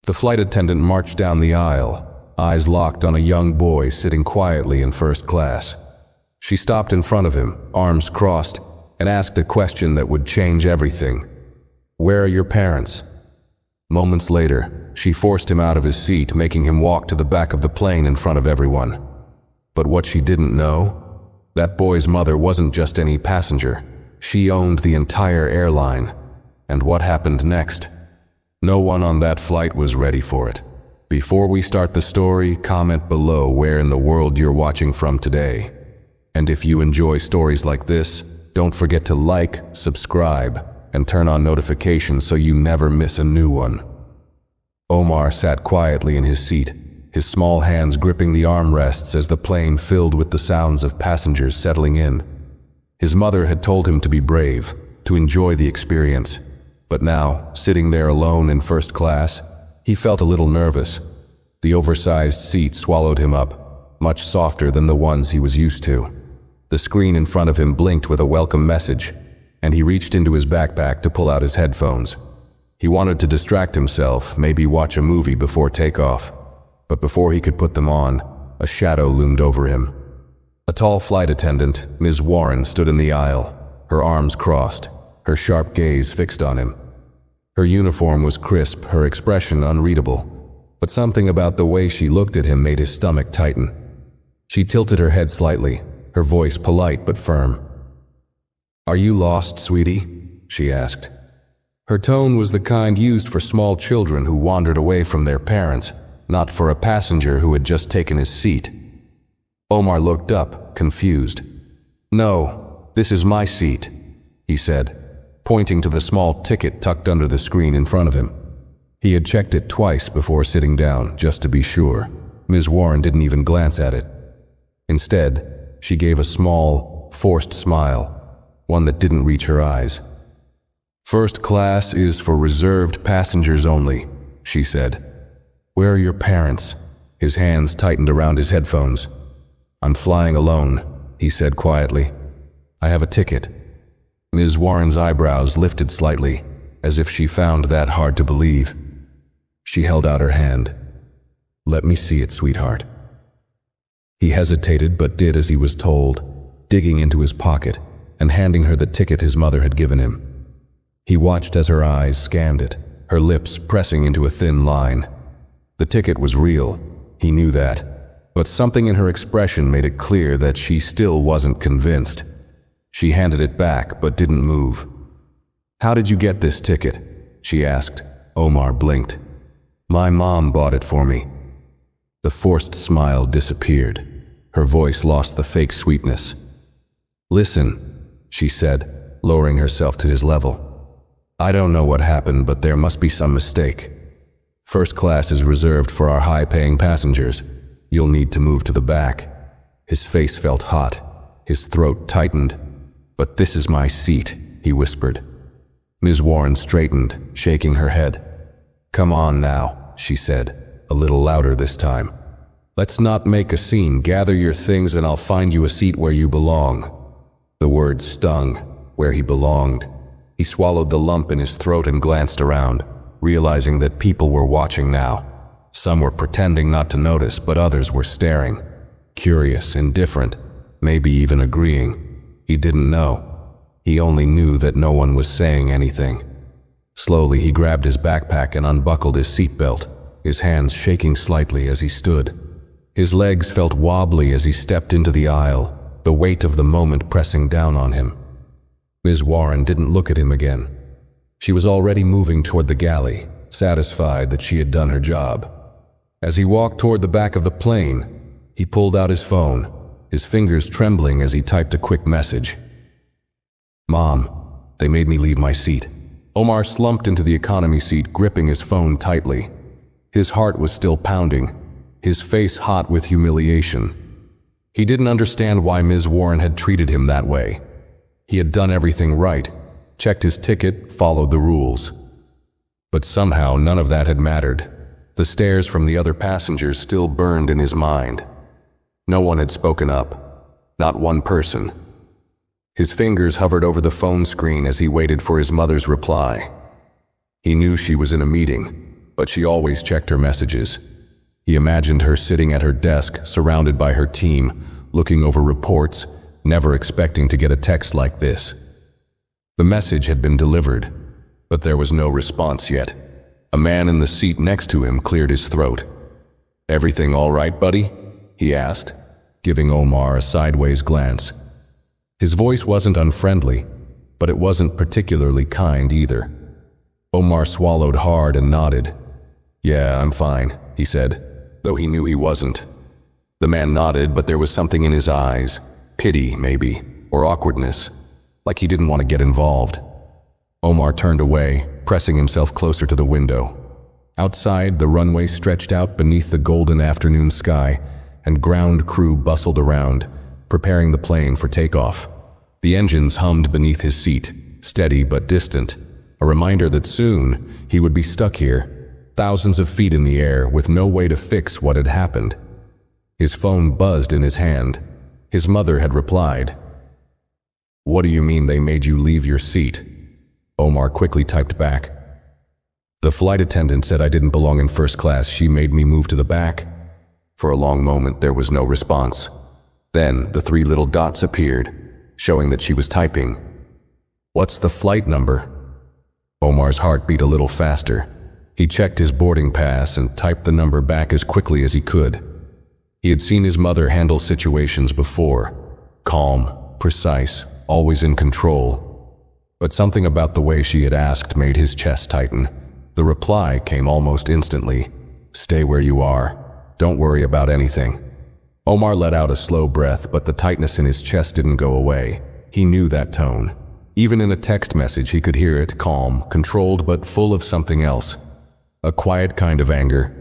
The flight attendant marched down the aisle, eyes locked on a young boy sitting quietly in first class. She stopped in front of him, arms crossed, and asked a question that would change everything. "Where are your parents?" Moments later, she forced him out of his seat, making him walk to the back of the plane in front of everyone. But what she didn't know? That boy's mother wasn't just any passenger. She owned the entire airline. And what happened next? No one on that flight was ready for it. Before we start the story, comment below where in the world you're watching from today. And if you enjoy stories like this, don't forget to like, subscribe, and turn on notifications so you never miss a new one. Omar sat quietly in his seat, his small hands gripping the armrests as the plane filled with the sounds of passengers settling in. His mother had told him to be brave, to enjoy the experience. But now, sitting there alone in first class, he felt a little nervous. The oversized seat swallowed him up, much softer than the ones he was used to. The screen in front of him blinked with a welcome message, and he reached into his backpack to pull out his headphones. He wanted to distract himself, maybe watch a movie before takeoff. But before he could put them on, a shadow loomed over him. A tall flight attendant, Ms. Warren, stood in the aisle, her arms crossed, her sharp gaze fixed on him. Her uniform was crisp, her expression unreadable, but something about the way she looked at him made his stomach tighten. She tilted her head slightly, her voice polite but firm. "Are you lost, sweetie?" she asked. Her tone was the kind used for small children who wandered away from their parents, not for a passenger who had just taken his seat. Omar looked up, confused. "No, this is my seat," he said, pointing to the small ticket tucked under the screen in front of him. He had checked it twice before sitting down, just to be sure. Ms. Warren didn't even glance at it. Instead, she gave a small, forced smile, one that didn't reach her eyes. "First class is for reserved passengers only," she said. "Where are your parents?" His hands tightened around his headphones. "I'm flying alone," he said quietly. "I have a ticket." Ms. Warren's eyebrows lifted slightly, as if she found that hard to believe. She held out her hand. "Let me see it, sweetheart." He hesitated but did as he was told, digging into his pocket and handing her the ticket his mother had given him. He watched as her eyes scanned it, her lips pressing into a thin line. The ticket was real, he knew that, but something in her expression made it clear that she still wasn't convinced. She handed it back but didn't move. "How did you get this ticket?" she asked. Omar blinked. "My mom bought it for me." The forced smile disappeared. Her voice lost the fake sweetness. "Listen," she said, lowering herself to his level. "I don't know what happened, but there must be some mistake. First class is reserved for our high-paying passengers. You'll need to move to the back." His face felt hot. His throat tightened. "But this is my seat," he whispered. Ms. Warren straightened, shaking her head. "Come on now," she said, a little louder this time. "Let's not make a scene. Gather your things and I'll find you a seat where you belong." The words stung, where he belonged. He swallowed the lump in his throat and glanced around, realizing that people were watching now. Some were pretending not to notice, but others were staring. Curious, indifferent, maybe even agreeing. He didn't know. He only knew that no one was saying anything. Slowly he grabbed his backpack and unbuckled his seatbelt, his hands shaking slightly as he stood. His legs felt wobbly as he stepped into the aisle, the weight of the moment pressing down on him. Ms. Warren didn't look at him again. She was already moving toward the galley, satisfied that she had done her job. As he walked toward the back of the plane, he pulled out his phone, his fingers trembling as he typed a quick message. "Mom, they made me leave my seat." Omar slumped into the economy seat, gripping his phone tightly. His heart was still pounding, his face hot with humiliation. He didn't understand why Ms. Warren had treated him that way. He had done everything right, checked his ticket, followed the rules. But somehow none of that had mattered. The stares from the other passengers still burned in his mind. No one had spoken up, not one person. His fingers hovered over the phone screen as he waited for his mother's reply. He knew she was in a meeting, but she always checked her messages. He imagined her sitting at her desk, surrounded by her team, looking over reports, never expecting to get a text like this. The message had been delivered, but there was no response yet. A man in the seat next to him cleared his throat. "Everything all right, buddy?" he asked, giving Omar a sideways glance. His voice wasn't unfriendly, but it wasn't particularly kind either. Omar swallowed hard and nodded. "Yeah, I'm fine," he said, though he knew he wasn't. The man nodded, but there was something in his eyes, pity maybe, or awkwardness, like he didn't want to get involved. Omar turned away, pressing himself closer to the window. Outside, the runway stretched out beneath the golden afternoon sky, and ground crew bustled around, preparing the plane for takeoff. The engines hummed beneath his seat, steady but distant, a reminder that soon he would be stuck here, thousands of feet in the air with no way to fix what had happened. His phone buzzed in his hand. His mother had replied. "What do you mean they made you leave your seat?" Omar quickly typed back. "The flight attendant said I didn't belong in first class. She made me move to the back." For a long moment there was no response. Then the 3 little dots appeared, showing that she was typing. "What's the flight number?" Omar's heart beat a little faster. He checked his boarding pass and typed the number back as quickly as he could. He had seen his mother handle situations before. Calm, precise, always in control. But something about the way she had asked made his chest tighten. The reply came almost instantly. "Stay where you are. Don't worry about anything." Omar let out a slow breath, but the tightness in his chest didn't go away. He knew that tone. Even in a text message he could hear it, calm, controlled, but full of something else. A quiet kind of anger.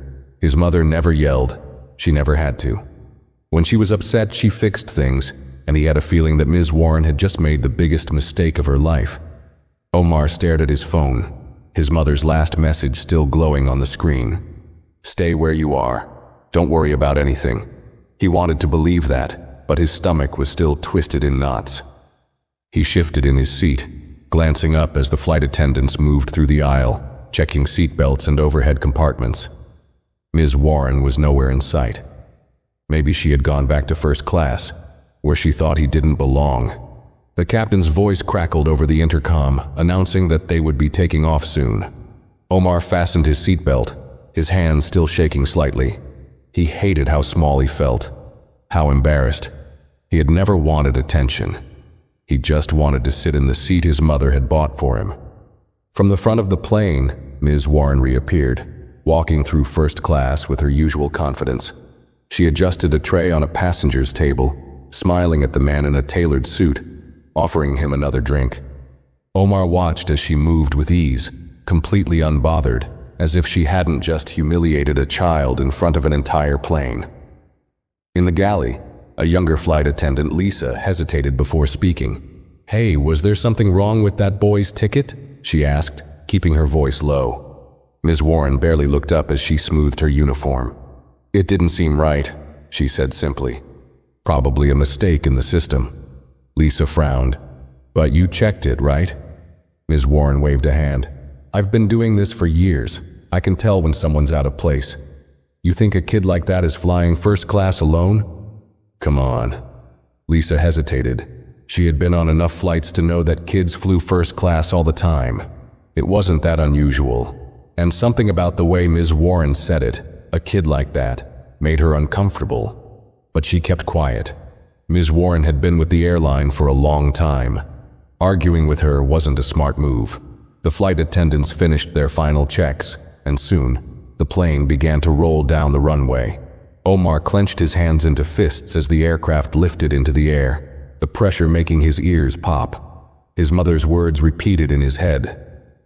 His mother never yelled. She never had to. When she was upset, she fixed things, and he had a feeling that Ms. Warren had just made the biggest mistake of her life. Omar stared at his phone, his mother's last message still glowing on the screen. "Stay where you are. Don't worry about anything." He wanted to believe that, but his stomach was still twisted in knots. He shifted in his seat, glancing up as the flight attendants moved through the aisle, checking seatbelts and overhead compartments. Ms. Warren was nowhere in sight. Maybe she had gone back to first class, where she thought he didn't belong. The captain's voice crackled over the intercom, announcing that they would be taking off soon. Omar fastened his seatbelt, his hands still shaking slightly. He hated how small he felt, how embarrassed. He had never wanted attention. He just wanted to sit in the seat his mother had bought for him. From the front of the plane, Ms. Warren reappeared, walking through first class with her usual confidence. She adjusted a tray on a passenger's table, smiling at the man in a tailored suit, offering him another drink. Omar watched as she moved with ease, completely unbothered, as if she hadn't just humiliated a child in front of an entire plane. In the galley, a younger flight attendant, Lisa, hesitated before speaking. "Hey, was there something wrong with that boy's ticket?" she asked, keeping her voice low. Ms. Warren barely looked up as she smoothed her uniform. "It didn't seem right," she said simply. "Probably a mistake in the system." Lisa frowned. "But you checked it, right?" Ms. Warren waved a hand. "I've been doing this for years. I can tell when someone's out of place. You think a kid like that is flying first class alone?" "Come on." Lisa hesitated. She had been on enough flights to know that kids flew first class all the time. It wasn't that unusual. And something about the way Ms. Warren said it, "a kid like that," made her uncomfortable. But she kept quiet. Ms. Warren had been with the airline for a long time. Arguing with her wasn't a smart move. The flight attendants finished their final checks, and soon, the plane began to roll down the runway. Omar clenched his hands into fists as the aircraft lifted into the air, the pressure making his ears pop. His mother's words repeated in his head.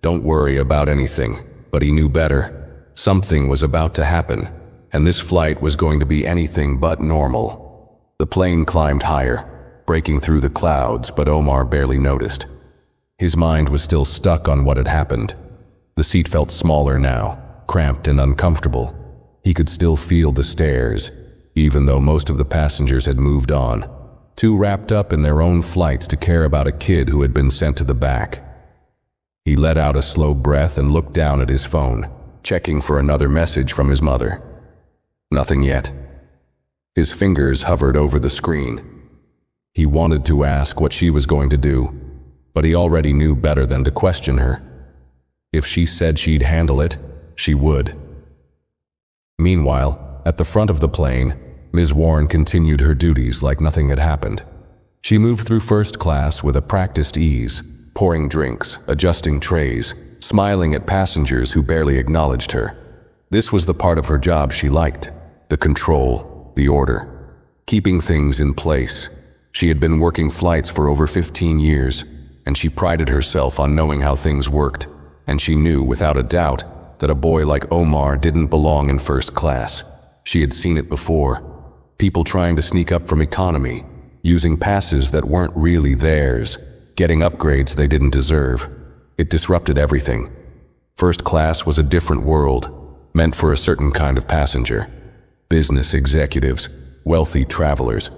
Don't worry about anything, but he knew better. Something was about to happen, and this flight was going to be anything but normal. The plane climbed higher, breaking through the clouds, but Omar barely noticed. His mind was still stuck on what had happened. The seat felt smaller now, cramped and uncomfortable. He could still feel the stares, even though most of the passengers had moved on, too wrapped up in their own flights to care about a kid who had been sent to the back. He let out a slow breath and looked down at his phone. checking for another message from his mother. Nothing yet. His fingers hovered over the screen. He wanted to ask what she was going to do, but he already knew better than to question her. If she said she'd handle it, she would. Meanwhile, at the front of the plane, Ms. Warren continued her duties like nothing had happened. She moved through first class with a practiced ease, pouring drinks, adjusting trays, smiling at passengers who barely acknowledged her. This was the part of her job she liked, the control, the order, keeping things in place. She had been working flights for over 15 years, and she prided herself on knowing how things worked, and she knew without a doubt that a boy like Omar didn't belong in first class. She had seen it before. People trying to sneak up from economy, using passes that weren't really theirs, getting upgrades they didn't deserve. It disrupted everything. First class was a different world, meant for a certain kind of passenger. Business executives, wealthy travelers,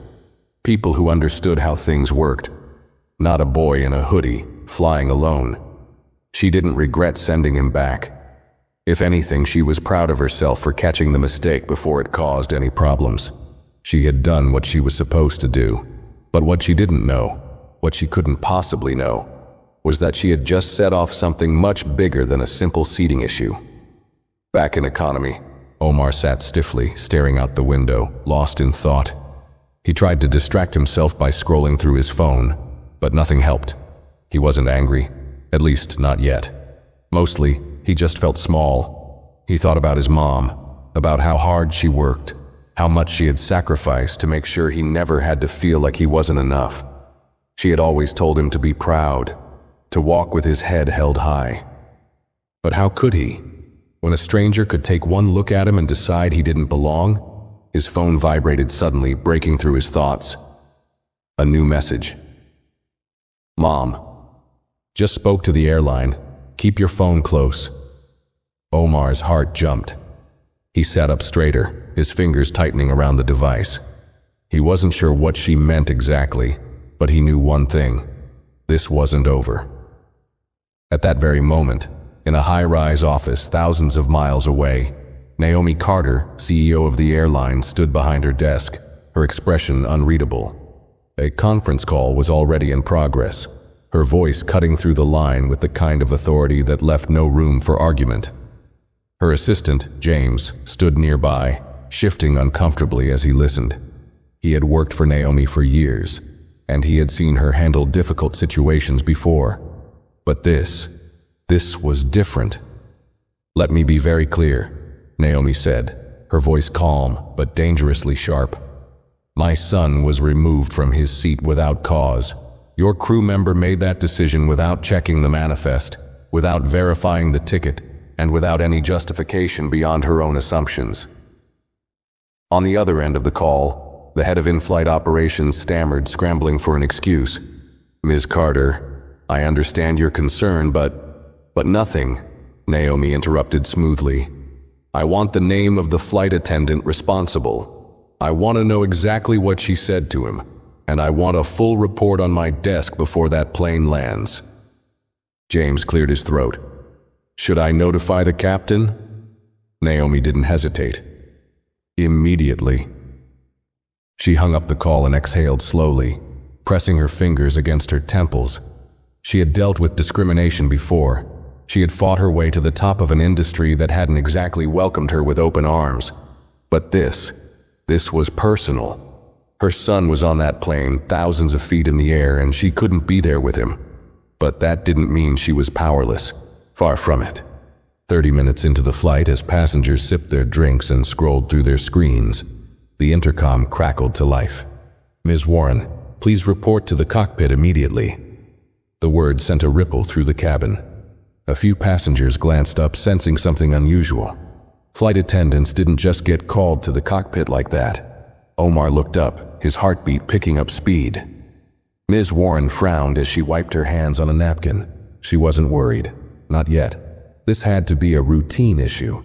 people who understood how things worked. Not a boy in a hoodie, flying alone. She didn't regret sending him back. If anything, she was proud of herself for catching the mistake before it caused any problems. She had done what she was supposed to do. But what she didn't know, what she couldn't possibly know, was that she had just set off something much bigger than a simple seating issue. Back in economy, Omar sat stiffly, staring out the window, lost in thought. He tried to distract himself by scrolling through his phone, but nothing helped. He wasn't angry, at least not yet. Mostly, he just felt small. He thought about his mom, about how hard she worked, how much she had sacrificed to make sure he never had to feel like he wasn't enough. She had always told him to be proud, to walk with his head held high. But how could he, when a stranger could take one look at him and decide he didn't belong? His phone vibrated suddenly, breaking through his thoughts. A new message. Mom. Just spoke to the airline. Keep your phone close. Omar's heart jumped. He sat up straighter, his fingers tightening around the device. He wasn't sure what she meant exactly, but he knew one thing. This wasn't over. At that very moment, in a high-rise office thousands of miles away, Naomi Carter, CEO of the airline, stood behind her desk, her expression unreadable. A conference call was already in progress, her voice cutting through the line with the kind of authority that left no room for argument. Her assistant, James, stood nearby, shifting uncomfortably as he listened. He had worked for Naomi for years, and he had seen her handle difficult situations before. But this was different. Let me be very clear, Naomi said, her voice calm but dangerously sharp. My son was removed from his seat without cause. Your crew member made that decision without checking the manifest, without verifying the ticket, and without any justification beyond her own assumptions. On the other end of the call, the head of in-flight operations stammered, scrambling for an excuse. Ms. Carter, I understand your concern, but nothing, Naomi interrupted smoothly. I want the name of the flight attendant responsible. I want to know exactly what she said to him, and I want a full report on my desk before that plane lands. James cleared his throat. Should I notify the captain? Naomi didn't hesitate. Immediately. She hung up the call and exhaled slowly, pressing her fingers against her temples. She had dealt with discrimination before. She had fought her way to the top of an industry that hadn't exactly welcomed her with open arms. But this was personal. Her son was on that plane, thousands of feet in the air, and she couldn't be there with him. But that didn't mean she was powerless. Far from it. 30 minutes into the flight, as passengers sipped their drinks and scrolled through their screens, the intercom crackled to life. Ms. Warren, please report to the cockpit immediately. The word sent a ripple through the cabin. A few passengers glanced up, sensing something unusual. Flight attendants didn't just get called to the cockpit like that. Omar looked up, his heartbeat picking up speed. Ms. Warren frowned as she wiped her hands on a napkin. She wasn't worried. Not yet. This had to be a routine issue.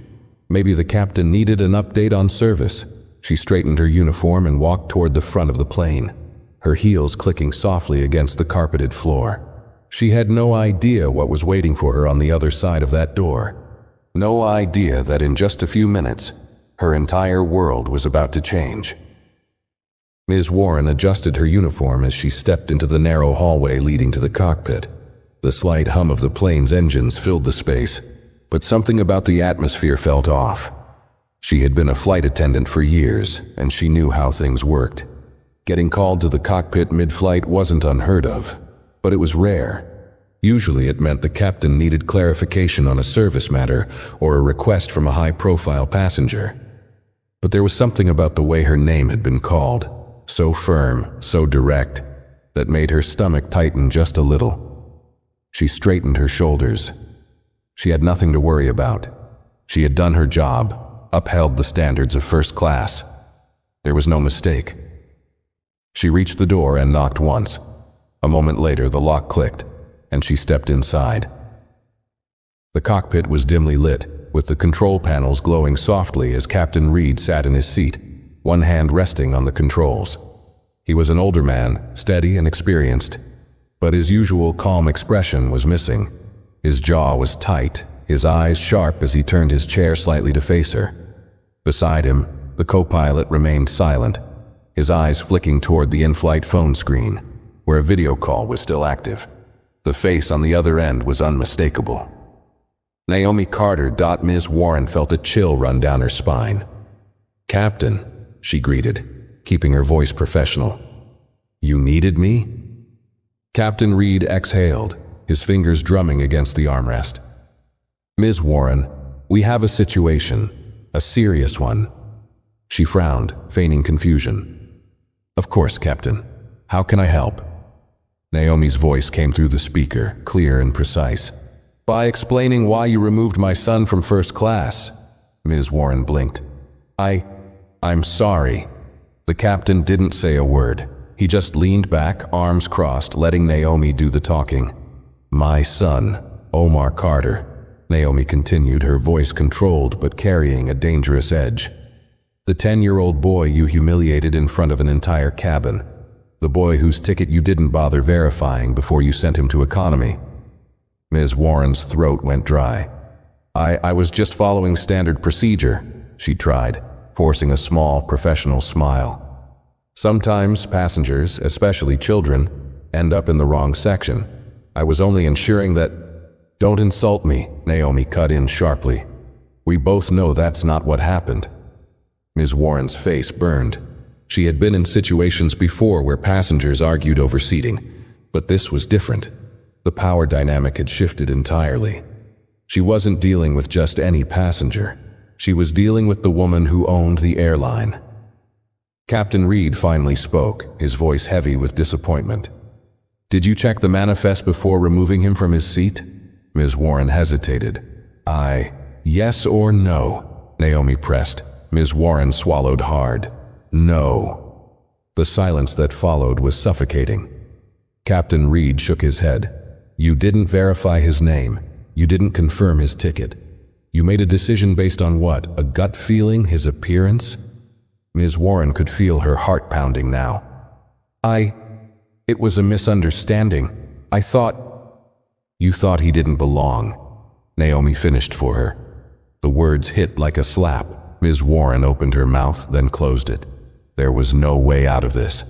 Maybe the captain needed an update on service. She straightened her uniform and walked toward the front of the plane, her heels clicking softly against the carpeted floor. She had no idea what was waiting for her on the other side of that door. no idea that in just a few minutes, her entire world was about to change. Ms. Warren adjusted her uniform as she stepped into the narrow hallway leading to the cockpit. The slight hum of the plane's engines filled the space, but something about the atmosphere felt off. She had been a flight attendant for years, and she knew how things worked. Getting called to the cockpit mid-flight wasn't unheard of, but it was rare. Usually it meant the captain needed clarification on a service matter or a request from a high-profile passenger. But there was something about the way her name had been called, so firm, so direct, that made her stomach tighten just a little. She straightened her shoulders. She had nothing to worry about. She had done her job, upheld the standards of first class. There was no mistake. She reached the door and knocked once. A moment later, the lock clicked, and she stepped inside. The cockpit was dimly lit, with the control panels glowing softly as Captain Reed sat in his seat, one hand resting on the controls. He was an older man, steady and experienced, but his usual calm expression was missing. His jaw was tight, his eyes sharp as he turned his chair slightly to face her. Beside him, the co-pilot remained silent, his eyes flicking toward the in-flight phone screen, where a video call was still active. The face on the other end was unmistakable. Naomi Carter. Ms. Warren felt a chill run down her spine. "Captain," she greeted, keeping her voice professional. "You needed me?" Captain Reed exhaled, his fingers drumming against the armrest. "Ms. Warren, we have a situation, a serious one." She frowned, feigning confusion. "Of course, Captain. How can I help?" Naomi's voice came through the speaker, clear and precise. "By explaining why you removed my son from first class." Ms. Warren blinked. I'm sorry." The captain didn't say a word. He just leaned back, arms crossed, letting Naomi do the talking. "My son, Omar Carter," Naomi continued, her voice controlled but carrying a dangerous edge. "The 10-year-old boy you humiliated in front of an entire cabin. The boy whose ticket you didn't bother verifying before you sent him to economy." Ms. Warren's throat went dry. I was just following standard procedure," she tried, forcing a small, professional smile. "Sometimes passengers, especially children, end up in the wrong section. I was only ensuring that—" "Don't insult me," Naomi cut in sharply. "We both know that's not what happened." Ms. Warren's face burned. She had been in situations before where passengers argued over seating, but this was different. The power dynamic had shifted entirely. She wasn't dealing with just any passenger. She was dealing with the woman who owned the airline. Captain Reed finally spoke, his voice heavy with disappointment. "Did you check the manifest before removing him from his seat?" Ms. Warren hesitated. Yes or no?" Naomi pressed. Ms. Warren swallowed hard. "No." The silence that followed was suffocating. Captain Reed shook his head. "You didn't verify his name. You didn't confirm his ticket. You made a decision based on what? A gut feeling, his appearance?" Ms. Warren could feel her heart pounding now. It was a misunderstanding. I thought—" "You thought he didn't belong," Naomi finished for her. The words hit like a slap. Ms. Warren opened her mouth, then closed it. There was no way out of this.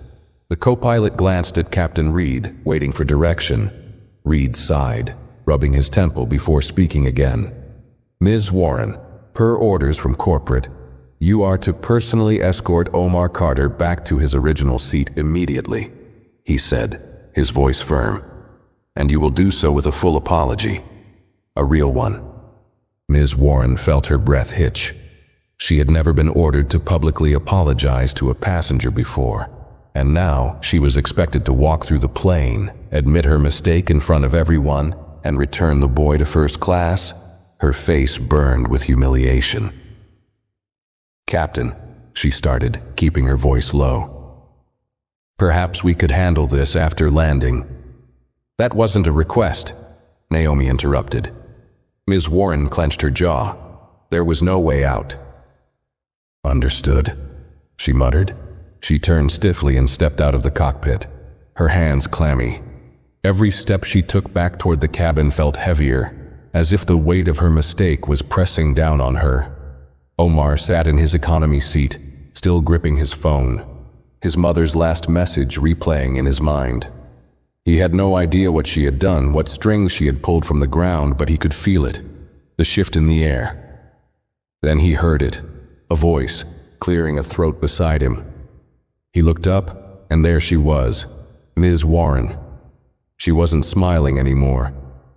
The co-pilot glanced at Captain Reed, waiting for direction. Reed sighed, rubbing his temple before speaking again. "Ms. Warren, per orders from corporate, you are to personally escort Omar Carter back to his original seat immediately," he said, his voice firm. "And you will do so with a full apology. A real one." Ms. Warren felt her breath hitch. She had never been ordered to publicly apologize to a passenger before, and now she was expected to walk through the plane, admit her mistake in front of everyone, and return the boy to first class. Her face burned with humiliation. "Captain," she started, keeping her voice low. "Perhaps we could handle this after landing." "That wasn't a request," Naomi interrupted. Ms. Warren clenched her jaw. There was no way out. "Understood," she muttered. She turned stiffly and stepped out of the cockpit, her hands clammy. Every step she took back toward the cabin felt heavier, as if the weight of her mistake was pressing down on her. Omar sat in his economy seat, still gripping his phone, his mother's last message replaying in his mind. He had no idea what she had done, what strings she had pulled from the ground, but he could feel it, the shift in the air. Then he heard it, a voice, clearing a throat beside him. He looked up, and there she was, Ms. Warren. She wasn't smiling anymore.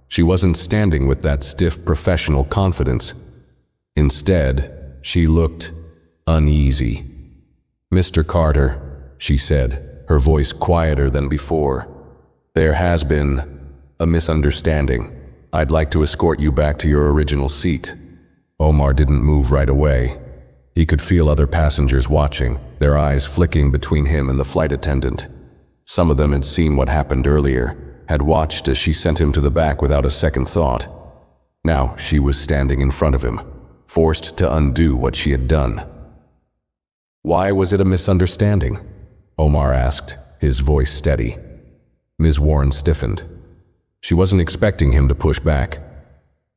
She wasn't standing with that stiff professional confidence. Instead, she looked uneasy. "Mr. Carter," she said, her voice quieter than before. "There has been a misunderstanding. I'd like to escort you back to your original seat." Omar didn't move right away. He could feel other passengers watching, their eyes flicking between him and the flight attendant. Some of them had seen what happened earlier, had watched as she sent him to the back without a second thought. Now she was standing in front of him, forced to undo what she had done. "Why was it a misunderstanding?" Omar asked, his voice steady. Ms. Warren stiffened. She wasn't expecting him to push back.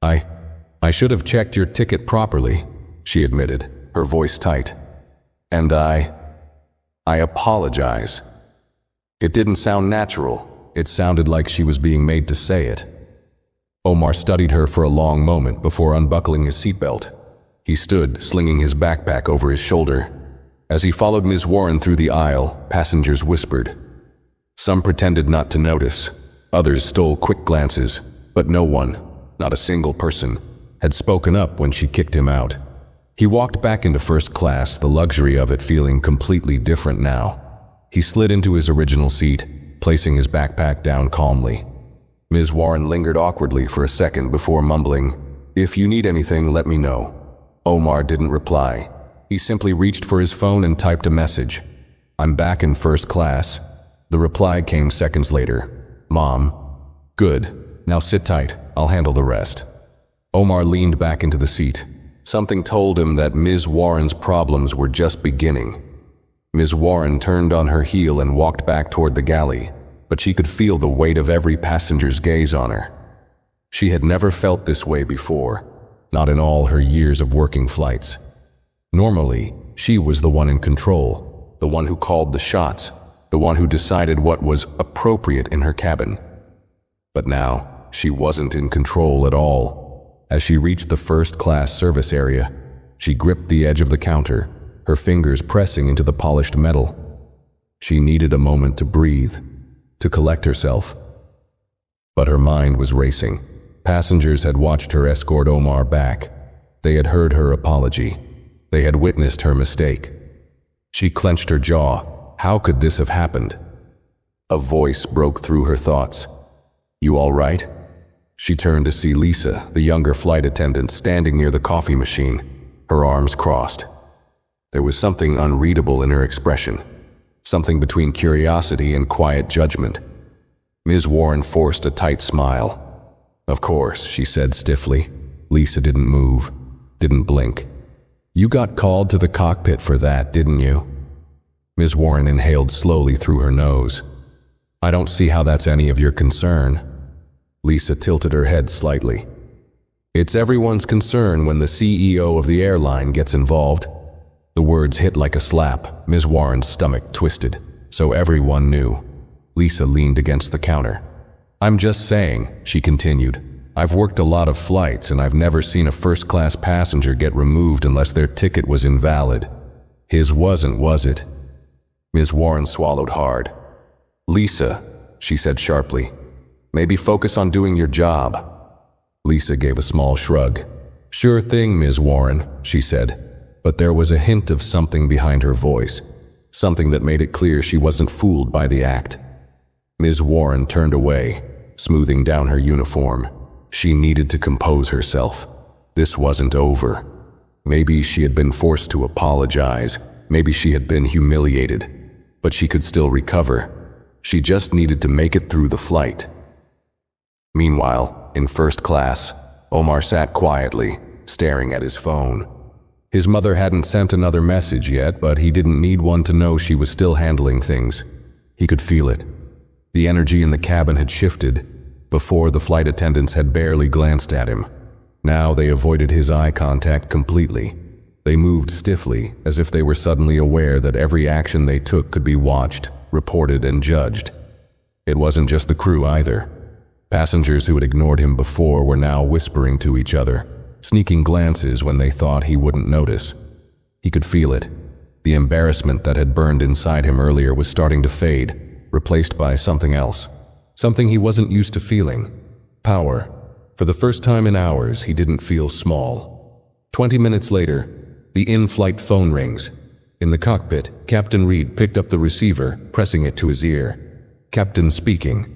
I should have checked your ticket properly," she admitted, her voice tight. "And I apologize." It didn't sound natural. It sounded like she was being made to say it. Omar studied her for a long moment before unbuckling his seatbelt. He stood, slinging his backpack over his shoulder. As he followed Ms. Warren through the aisle, passengers whispered. Some pretended not to notice. Others stole quick glances, but no one, not a single person, had spoken up when she kicked him out. He walked back into first class, the luxury of it feeling completely different now. He slid into his original seat, placing his backpack down calmly. Ms. Warren lingered awkwardly for a second before mumbling, "If you need anything, let me know." Omar didn't reply. He simply reached for his phone and typed a message. "I'm back in first class." The reply came seconds later. "Mom." "Good. Now sit tight. I'll handle the rest." Omar leaned back into the seat. Something told him that Ms. Warren's problems were just beginning. Ms. Warren turned on her heel and walked back toward the galley, but she could feel the weight of every passenger's gaze on her. She had never felt this way before, not in all her years of working flights. Normally, she was the one in control, the one who called the shots, the one who decided what was appropriate in her cabin. But now, she wasn't in control at all. As she reached the first-class service area, she gripped the edge of the counter, her fingers pressing into the polished metal. She needed a moment to breathe, to collect herself. But her mind was racing. Passengers had watched her escort Omar back. They had heard her apology. They had witnessed her mistake. She clenched her jaw. How could this have happened? A voice broke through her thoughts. "You all right?" She turned to see Lisa, the younger flight attendant, standing near the coffee machine, her arms crossed. There was something unreadable in her expression, something between curiosity and quiet judgment. Ms. Warren forced a tight smile. "Of course," she said stiffly. Lisa didn't move, didn't blink. "You got called to the cockpit for that, didn't you?" Ms. Warren inhaled slowly through her nose. "I don't see how that's any of your concern." Lisa tilted her head slightly. "It's everyone's concern when the CEO of the airline gets involved." The words hit like a slap. Ms. Warren's stomach twisted. So everyone knew. Lisa leaned against the counter. "I'm just saying," she continued. "I've worked a lot of flights and I've never seen a first-class passenger get removed unless their ticket was invalid. His wasn't, was it?" Ms. Warren swallowed hard. "Lisa," she said sharply, "maybe focus on doing your job." Lisa gave a small shrug. "Sure thing, Ms. Warren," she said, but there was a hint of something behind her voice, something that made it clear she wasn't fooled by the act. Ms. Warren turned away, smoothing down her uniform. She needed to compose herself. This wasn't over. Maybe she had been forced to apologize. Maybe she had been humiliated. But she could still recover. She just needed to make it through the flight. Meanwhile, in first class, Omar sat quietly, staring at his phone. His mother hadn't sent another message yet, but he didn't need one to know she was still handling things. He could feel it. The energy in the cabin had shifted. Before, the flight attendants had barely glanced at him. Now they avoided his eye contact completely. They moved stiffly, as if they were suddenly aware that every action they took could be watched, reported, and judged. It wasn't just the crew either. Passengers who had ignored him before were now whispering to each other, sneaking glances when they thought he wouldn't notice. He could feel it. The embarrassment that had burned inside him earlier was starting to fade, replaced by something else. Something he wasn't used to feeling. Power. For the first time in hours, he didn't feel small. 20 minutes later, the in-flight phone rings. In the cockpit, Captain Reed picked up the receiver, pressing it to his ear. Captain speaking.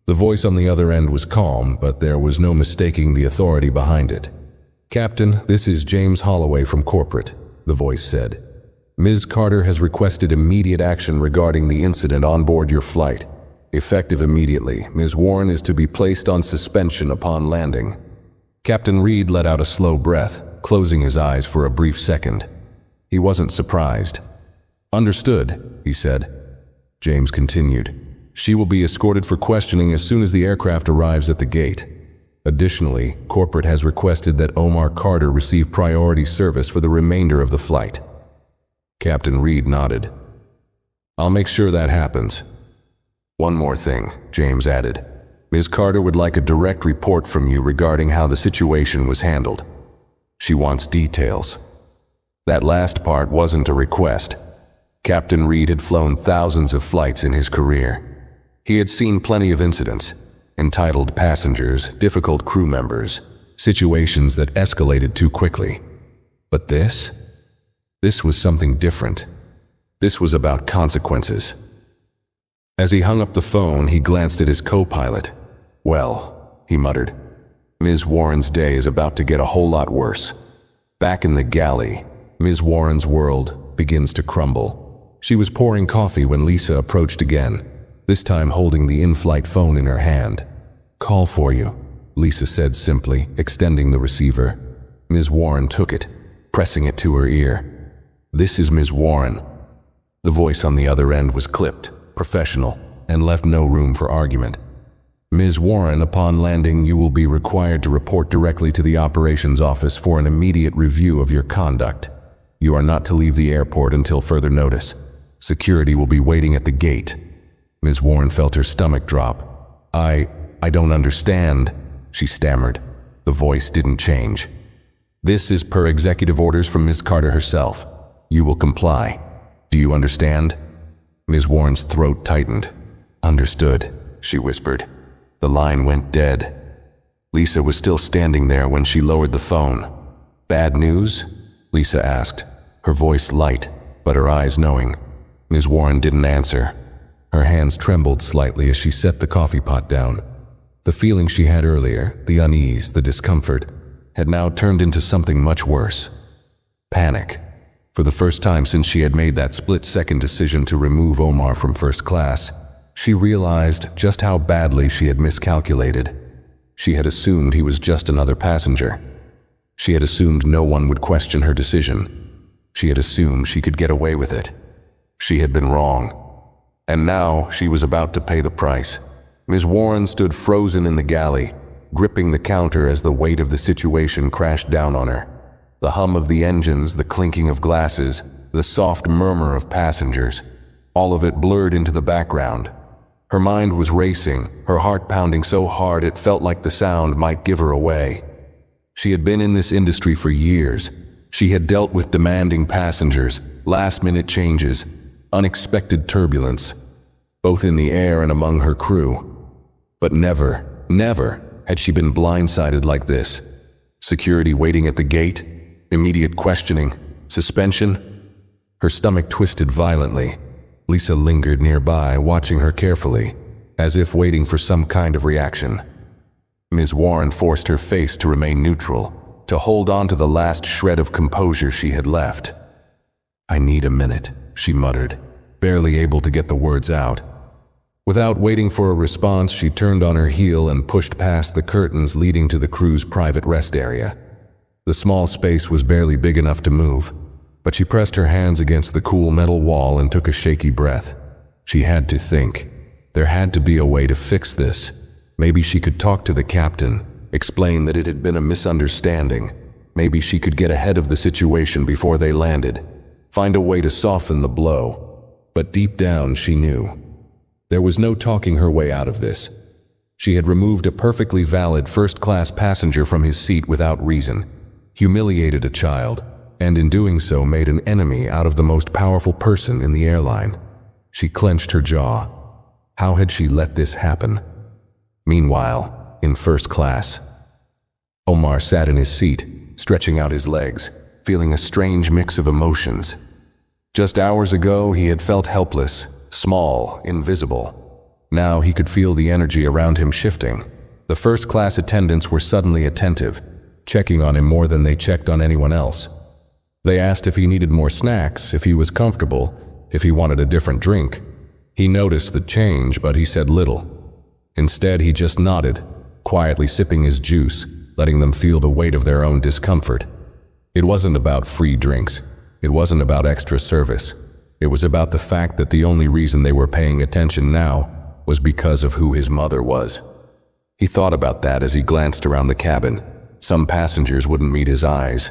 The voice on the other end was calm, but there was no mistaking the authority behind it. "Captain, this is James Holloway from corporate," the voice said. "Ms. Carter has requested immediate action regarding the incident on board your flight. Effective immediately, Ms. Warren is to be placed on suspension upon landing." Captain Reed let out a slow breath, closing his eyes for a brief second. He wasn't surprised. "Understood," he said. James continued. "She will be escorted for questioning as soon as the aircraft arrives at the gate. Additionally, corporate has requested that Omar Carter receive priority service for the remainder of the flight." Captain Reed nodded. "I'll make sure that happens." "One more thing," James added. "Ms. Carter would like a direct report from you regarding how the situation was handled. She wants details." That last part wasn't a request. Captain Reed had flown thousands of flights in his career. He had seen plenty of incidents, entitled passengers, difficult crew members, situations that escalated too quickly. But this was something different. This was about consequences. As he hung up the phone, he glanced at his co-pilot. "Well," he muttered, "Ms. Warren's day is about to get a whole lot worse." Back in the galley, Ms. Warren's world begins to crumble. She was pouring coffee when Lisa approached again, this time holding the in-flight phone in her hand. "Call for you," Lisa said simply, extending the receiver. Ms. Warren took it, pressing it to her ear. "This is Ms. Warren." The voice on the other end was clipped, professional, and left no room for argument. "Ms. Warren, upon landing, you will be required to report directly to the operations office for an immediate review of your conduct. You are not to leave the airport until further notice. Security will be waiting at the gate." Ms. Warren felt her stomach drop. I don't understand," she stammered. The voice didn't change. "This is per executive orders from Ms. Carter herself. You will comply. Do you understand?" Ms. Warren's throat tightened. "Understood," she whispered. The line went dead. Lisa was still standing there when she lowered the phone. "Bad news?" Lisa asked, her voice light, but her eyes knowing. Ms. Warren didn't answer. Her hands trembled slightly as she set the coffee pot down. The feeling she had earlier, the unease, the discomfort, had now turned into something much worse. Panic. For the first time since she had made that split-second decision to remove Omar from first class, she realized just how badly she had miscalculated. She had assumed he was just another passenger. She had assumed no one would question her decision. She had assumed she could get away with it. She had been wrong. And now she was about to pay the price. Ms. Warren stood frozen in the galley, gripping the counter as the weight of the situation crashed down on her. The hum of the engines, the clinking of glasses, the soft murmur of passengers, all of it blurred into the background. Her mind was racing, her heart pounding so hard it felt like the sound might give her away. She had been in this industry for years. She had dealt with demanding passengers, last-minute changes, unexpected turbulence, both in the air and among her crew. But never had she been blindsided like this. Security waiting at the gate, immediate questioning, suspension. Her stomach twisted violently. Lisa lingered nearby, watching her carefully, as if waiting for some kind of reaction. Ms. Warren forced her face to remain neutral, to hold on to the last shred of composure she had left. "I need a minute," she muttered, barely able to get the words out. Without waiting for a response, she turned on her heel and pushed past the curtains leading to the crew's private rest area. The small space was barely big enough to move, but she pressed her hands against the cool metal wall and took a shaky breath. She had to think. There had to be a way to fix this. Maybe she could talk to the captain, explain that it had been a misunderstanding. Maybe she could get ahead of the situation before they landed, find a way to soften the blow. But deep down she knew there was no talking her way out of this. She had removed a perfectly valid first-class passenger from his seat without reason, humiliated a child, and in doing so made an enemy out of the most powerful person in the airline. She clenched her jaw. How had she let this happen? Meanwhile, in first class, Omar sat in his seat, stretching out his legs, feeling a strange mix of emotions. Just hours ago, he had felt helpless, small, invisible. Now he could feel the energy around him shifting. The first-class attendants were suddenly attentive, checking on him more than they checked on anyone else. They asked if he needed more snacks, if he was comfortable, if he wanted a different drink. He noticed the change, but he said little. Instead, he just nodded, quietly sipping his juice, letting them feel the weight of their own discomfort. It wasn't about free drinks. It wasn't about extra service. It was about the fact that the only reason they were paying attention now was because of who his mother was. He thought about that as he glanced around the cabin. Some passengers wouldn't meet his eyes.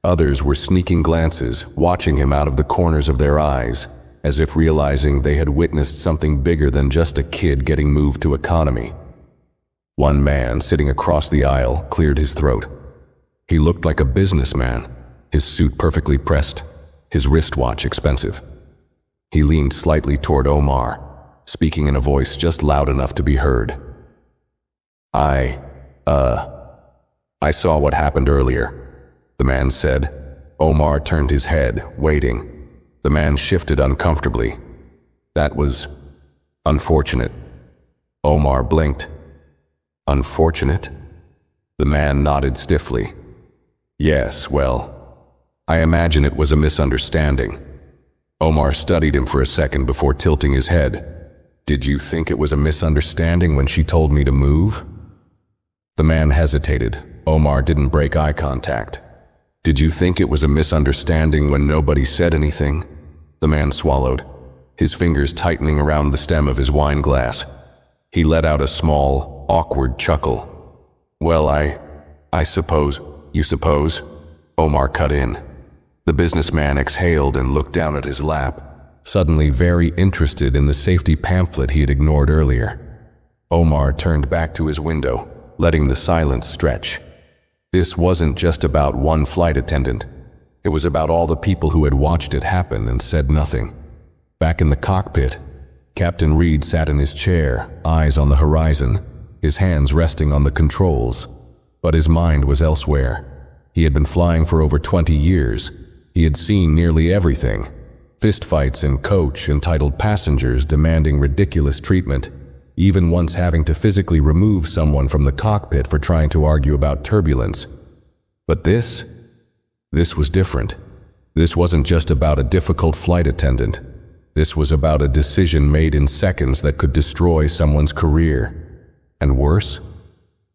Others were sneaking glances, watching him out of the corners of their eyes, as if realizing they had witnessed something bigger than just a kid getting moved to economy. One man, sitting across the aisle, cleared his throat. He looked like a businessman, his suit perfectly pressed, his wristwatch expensive. He leaned slightly toward Omar, speaking in a voice just loud enough to be heard. I saw what happened earlier, the man said. Omar turned his head, waiting. The man shifted uncomfortably. That was unfortunate. Omar blinked. Unfortunate? The man nodded stiffly. Yes, well, I imagine it was a misunderstanding. Omar studied him for a second before tilting his head. Did you think it was a misunderstanding when she told me to move? The man hesitated. Omar didn't break eye contact. Did you think it was a misunderstanding when nobody said anything? The man swallowed, his fingers tightening around the stem of his wine glass. He let out a small, awkward chuckle. Well, I suppose. You suppose? Omar cut in. The businessman exhaled and looked down at his lap, suddenly very interested in the safety pamphlet he had ignored earlier. Omar turned back to his window, letting the silence stretch. This wasn't just about one flight attendant. It was about all the people who had watched it happen and said nothing. Back in the cockpit, Captain Reed sat in his chair, eyes on the horizon, his hands resting on the controls. But his mind was elsewhere. He had been flying for over 20 years. He had seen nearly everything. Fistfights in coach, entitled passengers demanding ridiculous treatment, even once having to physically remove someone from the cockpit for trying to argue about turbulence. But this was different. This wasn't just about a difficult flight attendant. This was about a decision made in seconds that could destroy someone's career. And worse,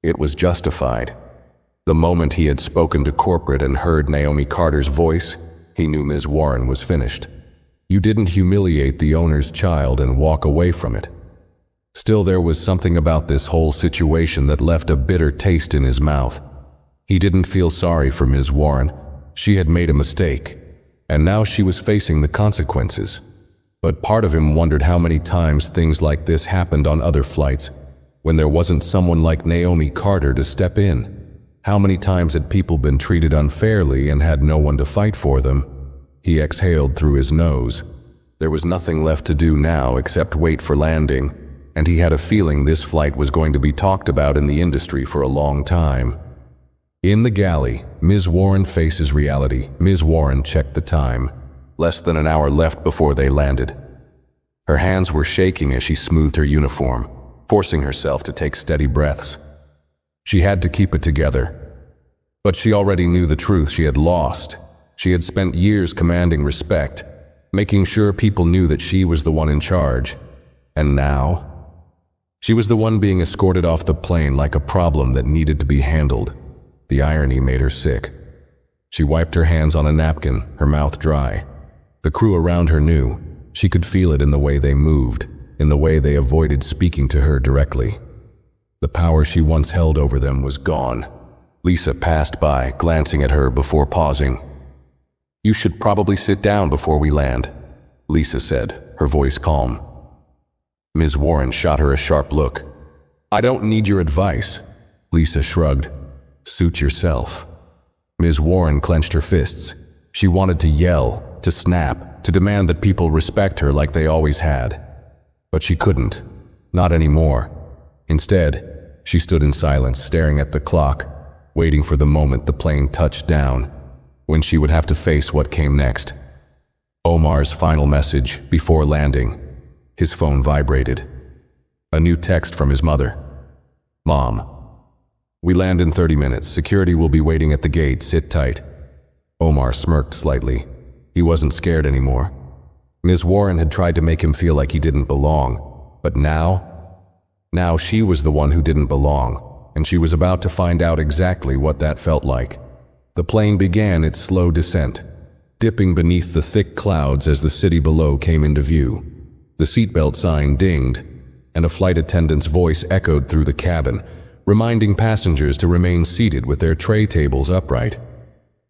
it was justified. The moment he had spoken to corporate and heard Naomi Carter's voice, he knew Ms. Warren was finished. You didn't humiliate the owner's child and walk away from it. Still, there was something about this whole situation that left a bitter taste in his mouth. He didn't feel sorry for Ms. Warren. She had made a mistake, and now she was facing the consequences. But part of him wondered how many times things like this happened on other flights, when there wasn't someone like Naomi Carter to step in. How many times had people been treated unfairly and had no one to fight for them? He exhaled through his nose. There was nothing left to do now except wait for landing, and he had a feeling this flight was going to be talked about in the industry for a long time. In the galley, Ms. Warren faces reality. Ms. Warren checked the time. Less than an hour left before they landed. Her hands were shaking as she smoothed her uniform, forcing herself to take steady breaths. She had to keep it together. But she already knew the truth. She had lost. She had spent years commanding respect, making sure people knew that she was the one in charge. And now, she was the one being escorted off the plane like a problem that needed to be handled. The irony made her sick. She wiped her hands on a napkin, her mouth dry. The crew around her knew. She could feel it in the way they moved, in the way they avoided speaking to her directly. The power she once held over them was gone. Lisa passed by, glancing at her before pausing. "You should probably sit down before we land," Lisa said, her voice calm. Ms. Warren shot her a sharp look. "I don't need your advice," Lisa shrugged. "Suit yourself." Ms. Warren clenched her fists. She wanted to yell, to snap, to demand that people respect her like they always had. But she couldn't. Not anymore. Instead, she stood in silence, staring at the clock, waiting for the moment the plane touched down, when she would have to face what came next. Omar's final message before landing. His phone vibrated. A new text from his mother. "Mom, we land in 30 minutes. Security will be waiting at the gate. Sit tight." Omar smirked slightly. He wasn't scared anymore. Ms. Warren had tried to make him feel like he didn't belong, but now she was the one who didn't belong, and she was about to find out exactly what that felt like. The plane began its slow descent, dipping beneath the thick clouds as the city below came into view. The seatbelt sign dinged, and a flight attendant's voice echoed through the cabin, reminding passengers to remain seated with their tray tables upright.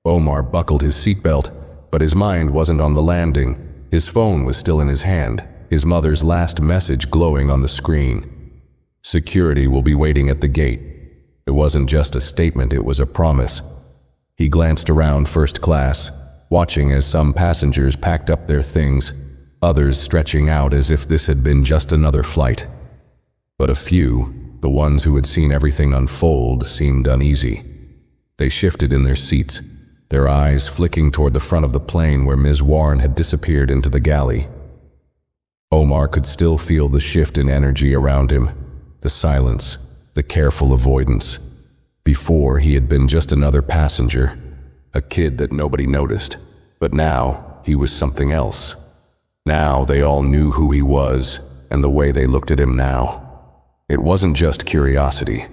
Omar buckled his seatbelt, but his mind wasn't on the landing. His phone was still in his hand, his mother's last message glowing on the screen. Security will be waiting at the gate. It wasn't just a statement, it was a promise. He glanced around first class, watching as some passengers packed up their things, others stretching out as if this had been just another flight. But a few, the ones who had seen everything unfold, seemed uneasy. They shifted in their seats, their eyes flicking toward the front of the plane where Ms. Warren had disappeared into the galley. Omar could still feel the shift in energy around him, the silence, the careful avoidance. Before, he had been just another passenger, a kid that nobody noticed. But now, he was something else. Now they all knew who he was, and the way they looked at him now. It wasn't just curiosity,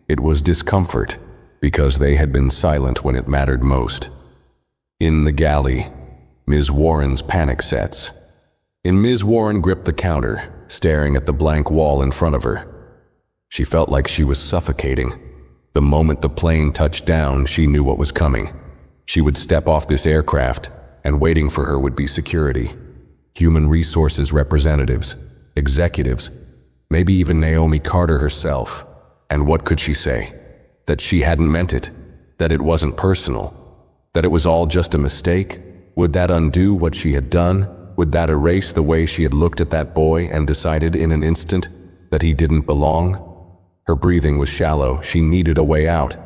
it was discomfort, because they had been silent when it mattered most. In the galley, Ms. Warren's panic sets. And Ms. Warren gripped the counter, staring at the blank wall in front of her. She felt like she was suffocating. The moment the plane touched down, she knew what was coming. She would step off this aircraft, and waiting for her would be security. Human resources representatives, executives, maybe even Naomi Carter herself. And what could she say? That she hadn't meant it, that it wasn't personal, that it was all just a mistake? Would that undo what she had done? Would that erase the way she had looked at that boy and decided in an instant that he didn't belong? Her breathing was shallow. She needed a way out.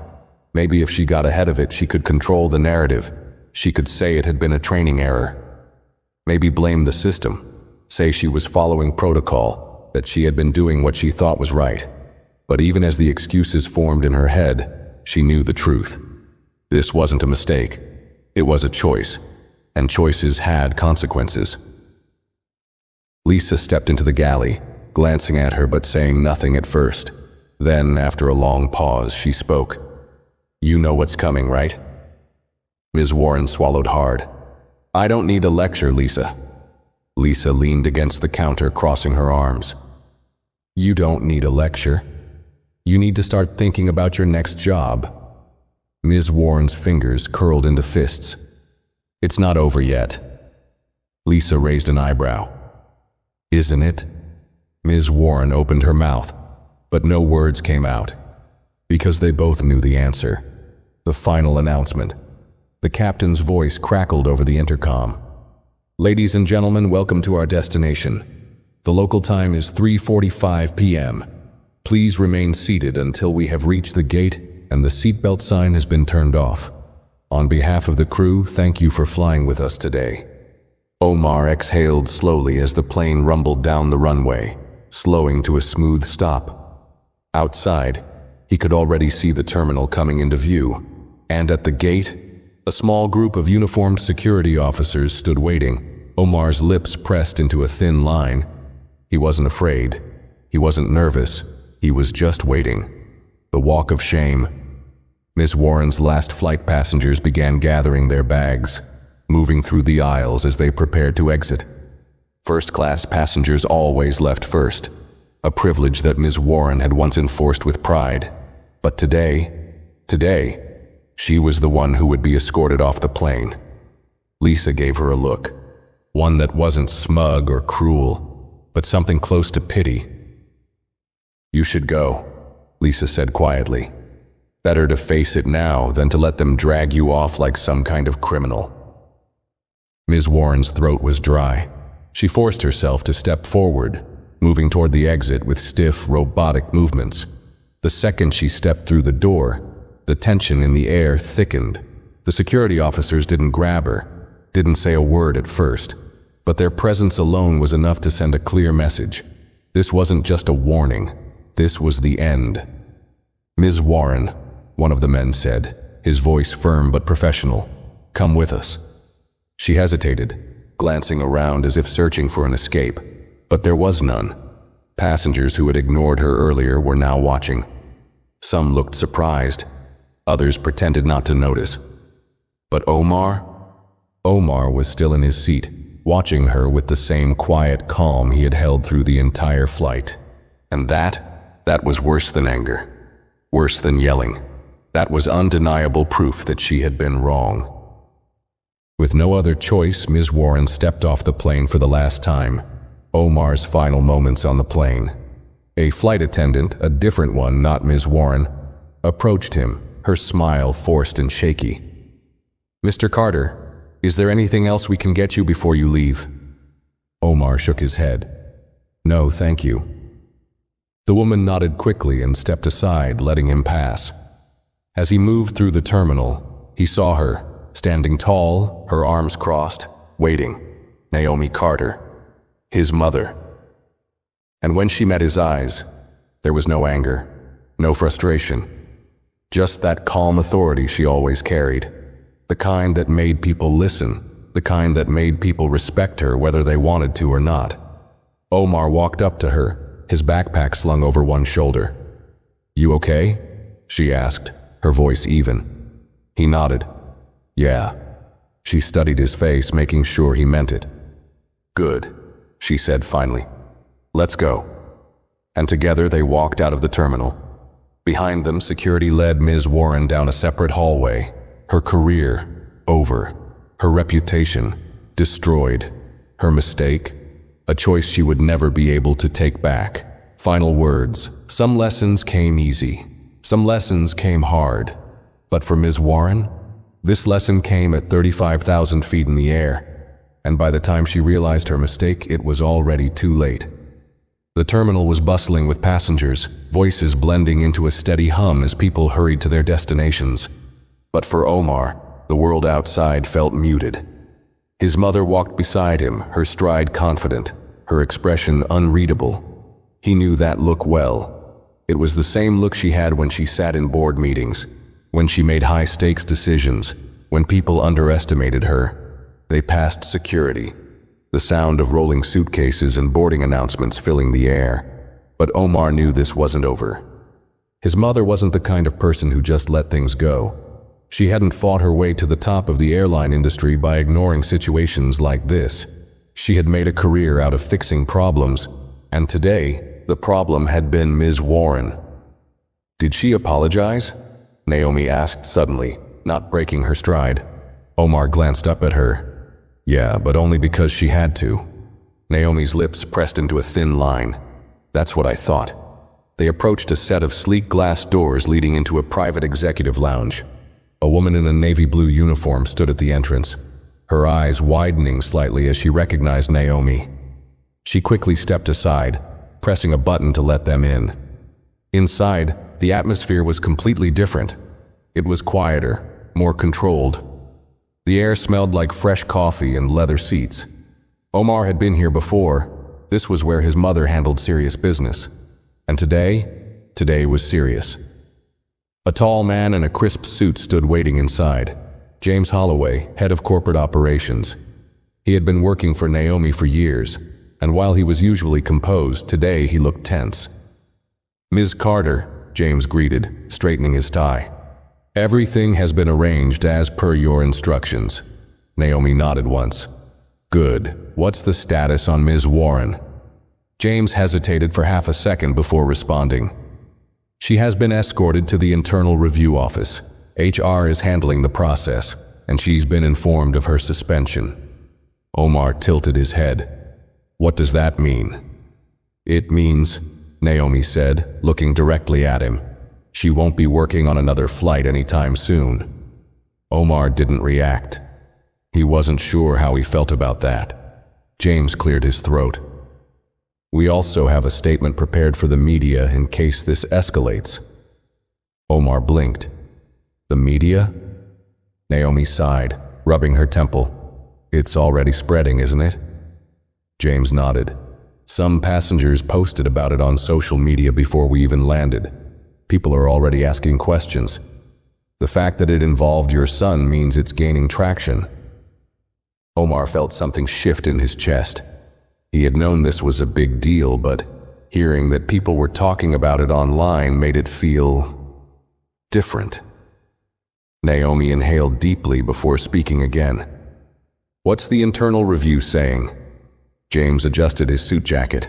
Maybe if she got ahead of it, she could control the narrative. She could say it had been a training error. Maybe blame the system. Say she was following protocol, that she had been doing what she thought was right. But even as the excuses formed in her head, she knew the truth. This wasn't a mistake. It was a choice, and choices had consequences. Lisa stepped into the galley, glancing at her but saying nothing at first. Then, after a long pause, she spoke. "You know what's coming, right?" Ms. Warren swallowed hard. "I don't need a lecture, Lisa." Lisa leaned against the counter, crossing her arms. "You don't need a lecture. You need to start thinking about your next job." Ms. Warren's fingers curled into fists. "It's not over yet." Lisa raised an eyebrow. "Isn't it?" Ms. Warren opened her mouth, but no words came out, because they both knew the answer. The final announcement. The captain's voice crackled over the intercom. "Ladies and gentlemen, welcome to our destination. The local time is 3:45 p.m. Please remain seated until we have reached the gate and the seatbelt sign has been turned off. On behalf of the crew, thank you for flying with us today." Omar exhaled slowly as the plane rumbled down the runway, slowing to a smooth stop. Outside, he could already see the terminal coming into view, and at the gate, a small group of uniformed security officers stood waiting, Omar's lips pressed into a thin line. He wasn't afraid. He wasn't nervous. He was just waiting. The walk of shame. Ms. Warren's last flight passengers began gathering their bags, moving through the aisles as they prepared to exit. First-class passengers always left first. a privilege that Ms. Warren had once enforced with pride. But today, she was the one who would be escorted off the plane. Lisa gave her a look, one that wasn't smug or cruel, but something close to pity. "You should go," Lisa said quietly. "Better to face it now than to let them drag you off like some kind of criminal." Ms. Warren's throat was dry. She forced herself to step forward, moving toward the exit with stiff, robotic movements. The second she stepped through the door, the tension in the air thickened. The security officers didn't grab her, didn't say a word at first, but their presence alone was enough to send a clear message. This wasn't just a warning, this was the end. "Ms. Warren," one of the men said, his voice firm but professional, "come with us." She hesitated, glancing around as if searching for an escape, but there was none. Passengers who had ignored her earlier were now watching. Some looked surprised, others pretended not to notice. But Omar was still in his seat, watching her with the same quiet calm he had held through the entire flight. And that was worse than anger, worse than yelling. That was undeniable proof that she had been wrong. With no other choice, Ms. Warren stepped off the plane for the last time. Omar's final moments on the plane. A flight attendant, a different one, not Ms. Warren, approached him, her smile forced and shaky. "Mr. Carter, is there anything else we can get you before you leave?" Omar shook his head. "No, thank you." The woman nodded quickly and stepped aside, letting him pass. As he moved through the terminal, he saw her, standing tall, her arms crossed, waiting. Naomi Carter, his mother. And when she met his eyes, there was no anger, no frustration, just that calm authority she always carried, the kind that made people listen, the kind that made people respect her whether they wanted to or not. Omar walked up to her, his backpack slung over one shoulder. "You okay?" she asked, her voice even. He nodded. "Yeah." She studied his face, making sure he meant it. "Good," she said finally. "Let's go." And together they walked out of the terminal. Behind them, security led Ms. Warren down a separate hallway. Her career over. Her reputation destroyed. Her mistake, a choice she would never be able to take back. Final words. Some lessons came easy. Some lessons came hard. But for Ms. Warren, this lesson came at 35,000 feet in the air. And by the time she realized her mistake, it was already too late. The terminal was bustling with passengers, voices blending into a steady hum as people hurried to their destinations. But for Omar, the world outside felt muted. His mother walked beside him, her stride confident, her expression unreadable. He knew that look well. It was the same look she had when she sat in board meetings, when she made high-stakes decisions, when people underestimated her. They passed security, the sound of rolling suitcases and boarding announcements filling the air. But Omar knew this wasn't over. His mother wasn't the kind of person who just let things go. She hadn't fought her way to the top of the airline industry by ignoring situations like this. She had made a career out of fixing problems, and today, the problem had been Ms. Warren. "Did she apologize?" Naomi asked suddenly, not breaking her stride. Omar glanced up at her. "Yeah, but only because she had to." Naomi's lips pressed into a thin line. "That's what I thought." They approached a set of sleek glass doors leading into a private executive lounge. A woman in a navy blue uniform stood at the entrance, her eyes widening slightly as she recognized Naomi. She quickly stepped aside, pressing a button to let them in. Inside, the atmosphere was completely different. It was quieter, more controlled. The air smelled like fresh coffee and leather seats. Omar had been here before. This was where his mother handled serious business. And today was serious. A tall man in a crisp suit stood waiting inside. James Holloway, head of corporate operations. He had been working for Naomi for years, and while he was usually composed, today he looked tense. "Ms. Carter," James greeted, straightening his tie. "Everything has been arranged as per your instructions." Naomi nodded once. "Good. What's the status on Ms. Warren?" James hesitated for half a second before responding. She has been escorted to the internal review office. HR is handling the process, and she's been informed of her suspension. Omar tilted his head. What does that mean? It means, Naomi said, looking directly at him, she won't be working on another flight anytime soon. Omar didn't react. He wasn't sure how he felt about that. James cleared his throat. We also have a statement prepared for the media in case this escalates. Omar blinked. The media? Naomi sighed, rubbing her temple. It's already spreading, isn't it? James nodded. Some passengers posted about it on social media before we even landed. People are already asking questions. The fact that it involved your son means it's gaining traction. Omar felt something shift in his chest. He had known this was a big deal, but hearing that people were talking about it online made it feel different. Naomi inhaled deeply before speaking again. What's the internal review saying? James adjusted his suit jacket.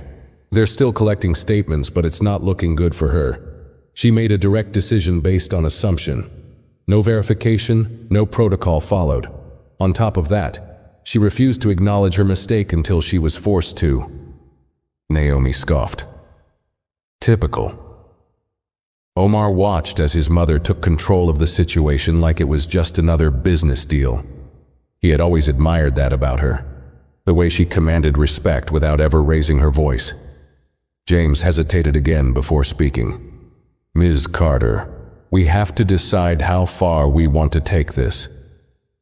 They're still collecting statements, but it's not looking good for her. She made a direct decision based on assumption. No verification, no protocol followed. On top of that, she refused to acknowledge her mistake until she was forced to. Naomi scoffed. Typical. Omar watched as his mother took control of the situation like it was just another business deal. He had always admired that about her, the way she commanded respect without ever raising her voice. James hesitated again before speaking. Ms. Carter, we have to decide how far we want to take this.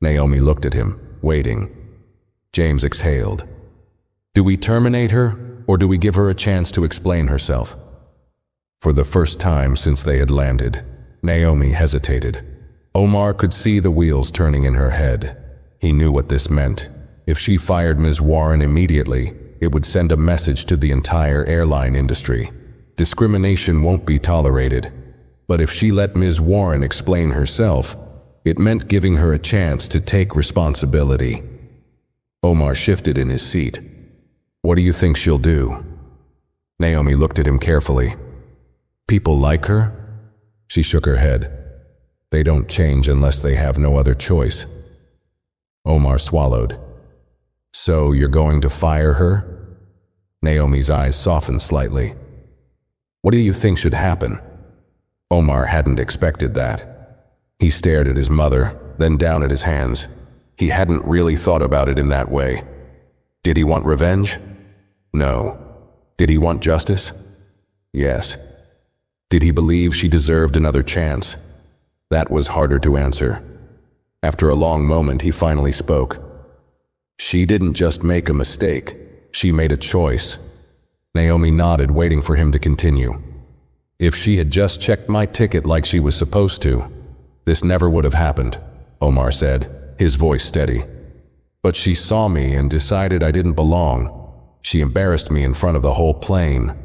Naomi looked at him, waiting. James exhaled. Do we terminate her, or do we give her a chance to explain herself? For the first time since they had landed, Naomi hesitated. Omar could see the wheels turning in her head. He knew what this meant. If she fired Ms. Warren immediately, it would send a message to the entire airline industry. Discrimination won't be tolerated. But if she let Ms. Warren explain herself, it meant giving her a chance to take responsibility. Omar shifted in his seat. What do you think she'll do? Naomi looked at him carefully. People like her? She shook her head. They don't change unless they have no other choice. Omar swallowed. So you're going to fire her? Naomi's eyes softened slightly. What do you think should happen? Omar hadn't expected that. He stared at his mother, then down at his hands. He hadn't really thought about it in that way. Did he want revenge? No. Did he want justice? Yes. Did he believe she deserved another chance? That was harder to answer. After a long moment, he finally spoke. She didn't just make a mistake. She made a choice. Naomi nodded, waiting for him to continue. If she had just checked my ticket like she was supposed to, this never would have happened, Omar said, his voice steady. But she saw me and decided I didn't belong. She embarrassed me in front of the whole plane.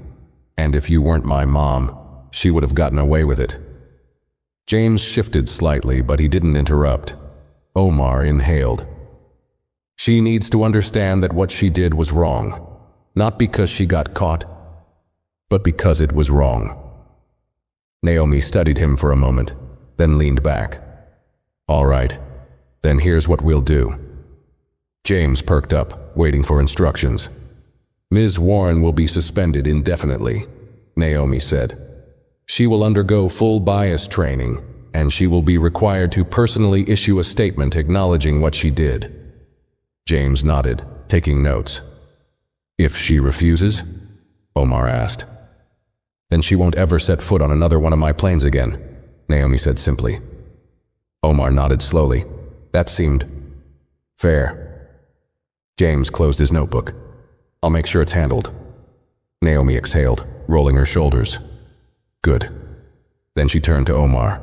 And if you weren't my mom, she would have gotten away with it. James shifted slightly, but he didn't interrupt. Omar inhaled. She needs to understand that what she did was wrong. Not because she got caught, but because it was wrong. Naomi studied him for a moment, then leaned back. All right, then here's what we'll do. James perked up, waiting for instructions. Ms. Warren will be suspended indefinitely, Naomi said. She will undergo full bias training, and she will be required to personally issue a statement acknowledging what she did. James nodded, taking notes. If she refuses? Omar asked. Then she won't ever set foot on another one of my planes again, Naomi said simply. Omar nodded slowly. That seemed fair. James closed his notebook. I'll make sure it's handled. Naomi exhaled, rolling her shoulders. Good. Then she turned to Omar.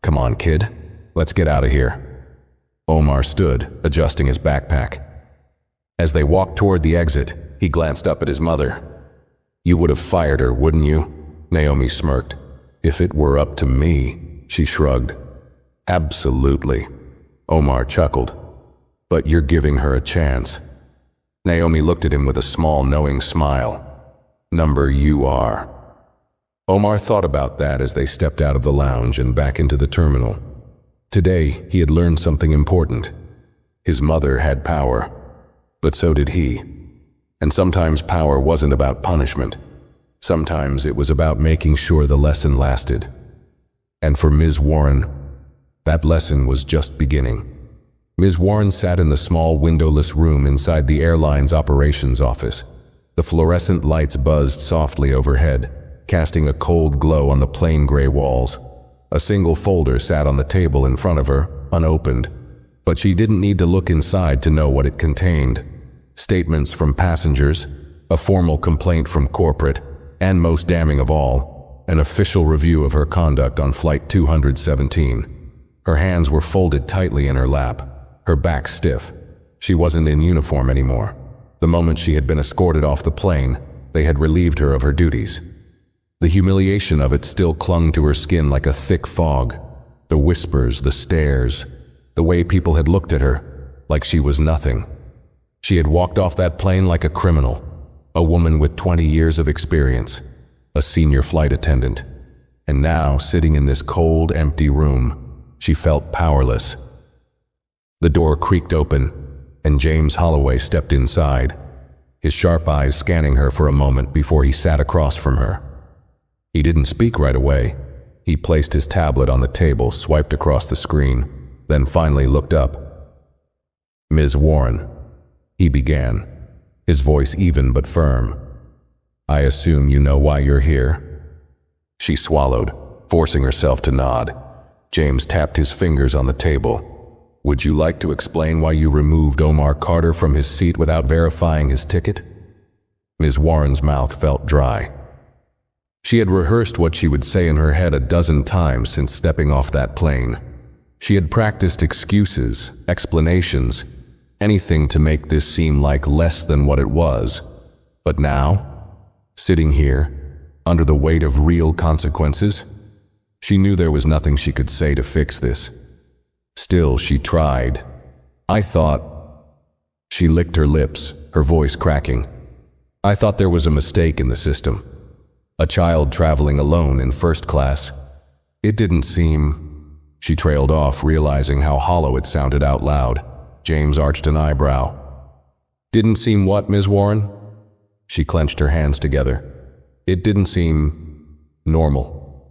Come on, kid. Let's get out of here. Omar stood, adjusting his backpack. As they walked toward the exit, he glanced up at his mother. You would have fired her, wouldn't you? Naomi smirked. If it were up to me, she shrugged. Absolutely. Omar chuckled. But you're giving her a chance. Naomi looked at him with a small, knowing smile. number you are. Omar thought about that as they stepped out of the lounge and back into the terminal. Today, he had learned something important. His mother had power, but so did he. And sometimes power wasn't about punishment. Sometimes it was about making sure the lesson lasted. And for Ms. Warren, that lesson was just beginning. Ms. Warren sat in the small windowless room inside the airline's operations office. The fluorescent lights buzzed softly overhead, casting a cold glow on the plain gray walls. A single folder sat on the table in front of her, unopened, but she didn't need to look inside to know what it contained. Statements from passengers, a formal complaint from corporate, and most damning of all, an official review of her conduct on Flight 217. Her hands were folded tightly in her lap, her back stiff. She wasn't in uniform anymore. The moment she had been escorted off the plane, they had relieved her of her duties. The humiliation of it still clung to her skin like a thick fog. The whispers, the stares, the way people had looked at her, like she was nothing. She had walked off that plane like a criminal, a woman with 20 years of experience, a senior flight attendant. And now, sitting in this cold, empty room, she felt powerless. The door creaked open, and James Holloway stepped inside, his sharp eyes scanning her for a moment before he sat across from her. He didn't speak right away. He placed his tablet on the table, swiped across the screen, then finally looked up. "Ms. Warren," he began, his voice even but firm. "I assume you know why you're here?" She swallowed, forcing herself to nod. James tapped his fingers on the table. "Would you like to explain why you removed Omar Carter from his seat without verifying his ticket?" Ms. Warren's mouth felt dry. She had rehearsed what she would say in her head a dozen times since stepping off that plane. She had practiced excuses, explanations, anything to make this seem like less than what it was. But now, sitting here, under the weight of real consequences, she knew there was nothing she could say to fix this. Still, she tried. "I thought..." She licked her lips, her voice cracking. "I thought there was a mistake in the system. A child traveling alone in first class. It didn't seem..." She trailed off, realizing how hollow it sounded out loud. James arched an eyebrow. "Didn't seem what, Ms. Warren?" She clenched her hands together. "It didn't seem... normal."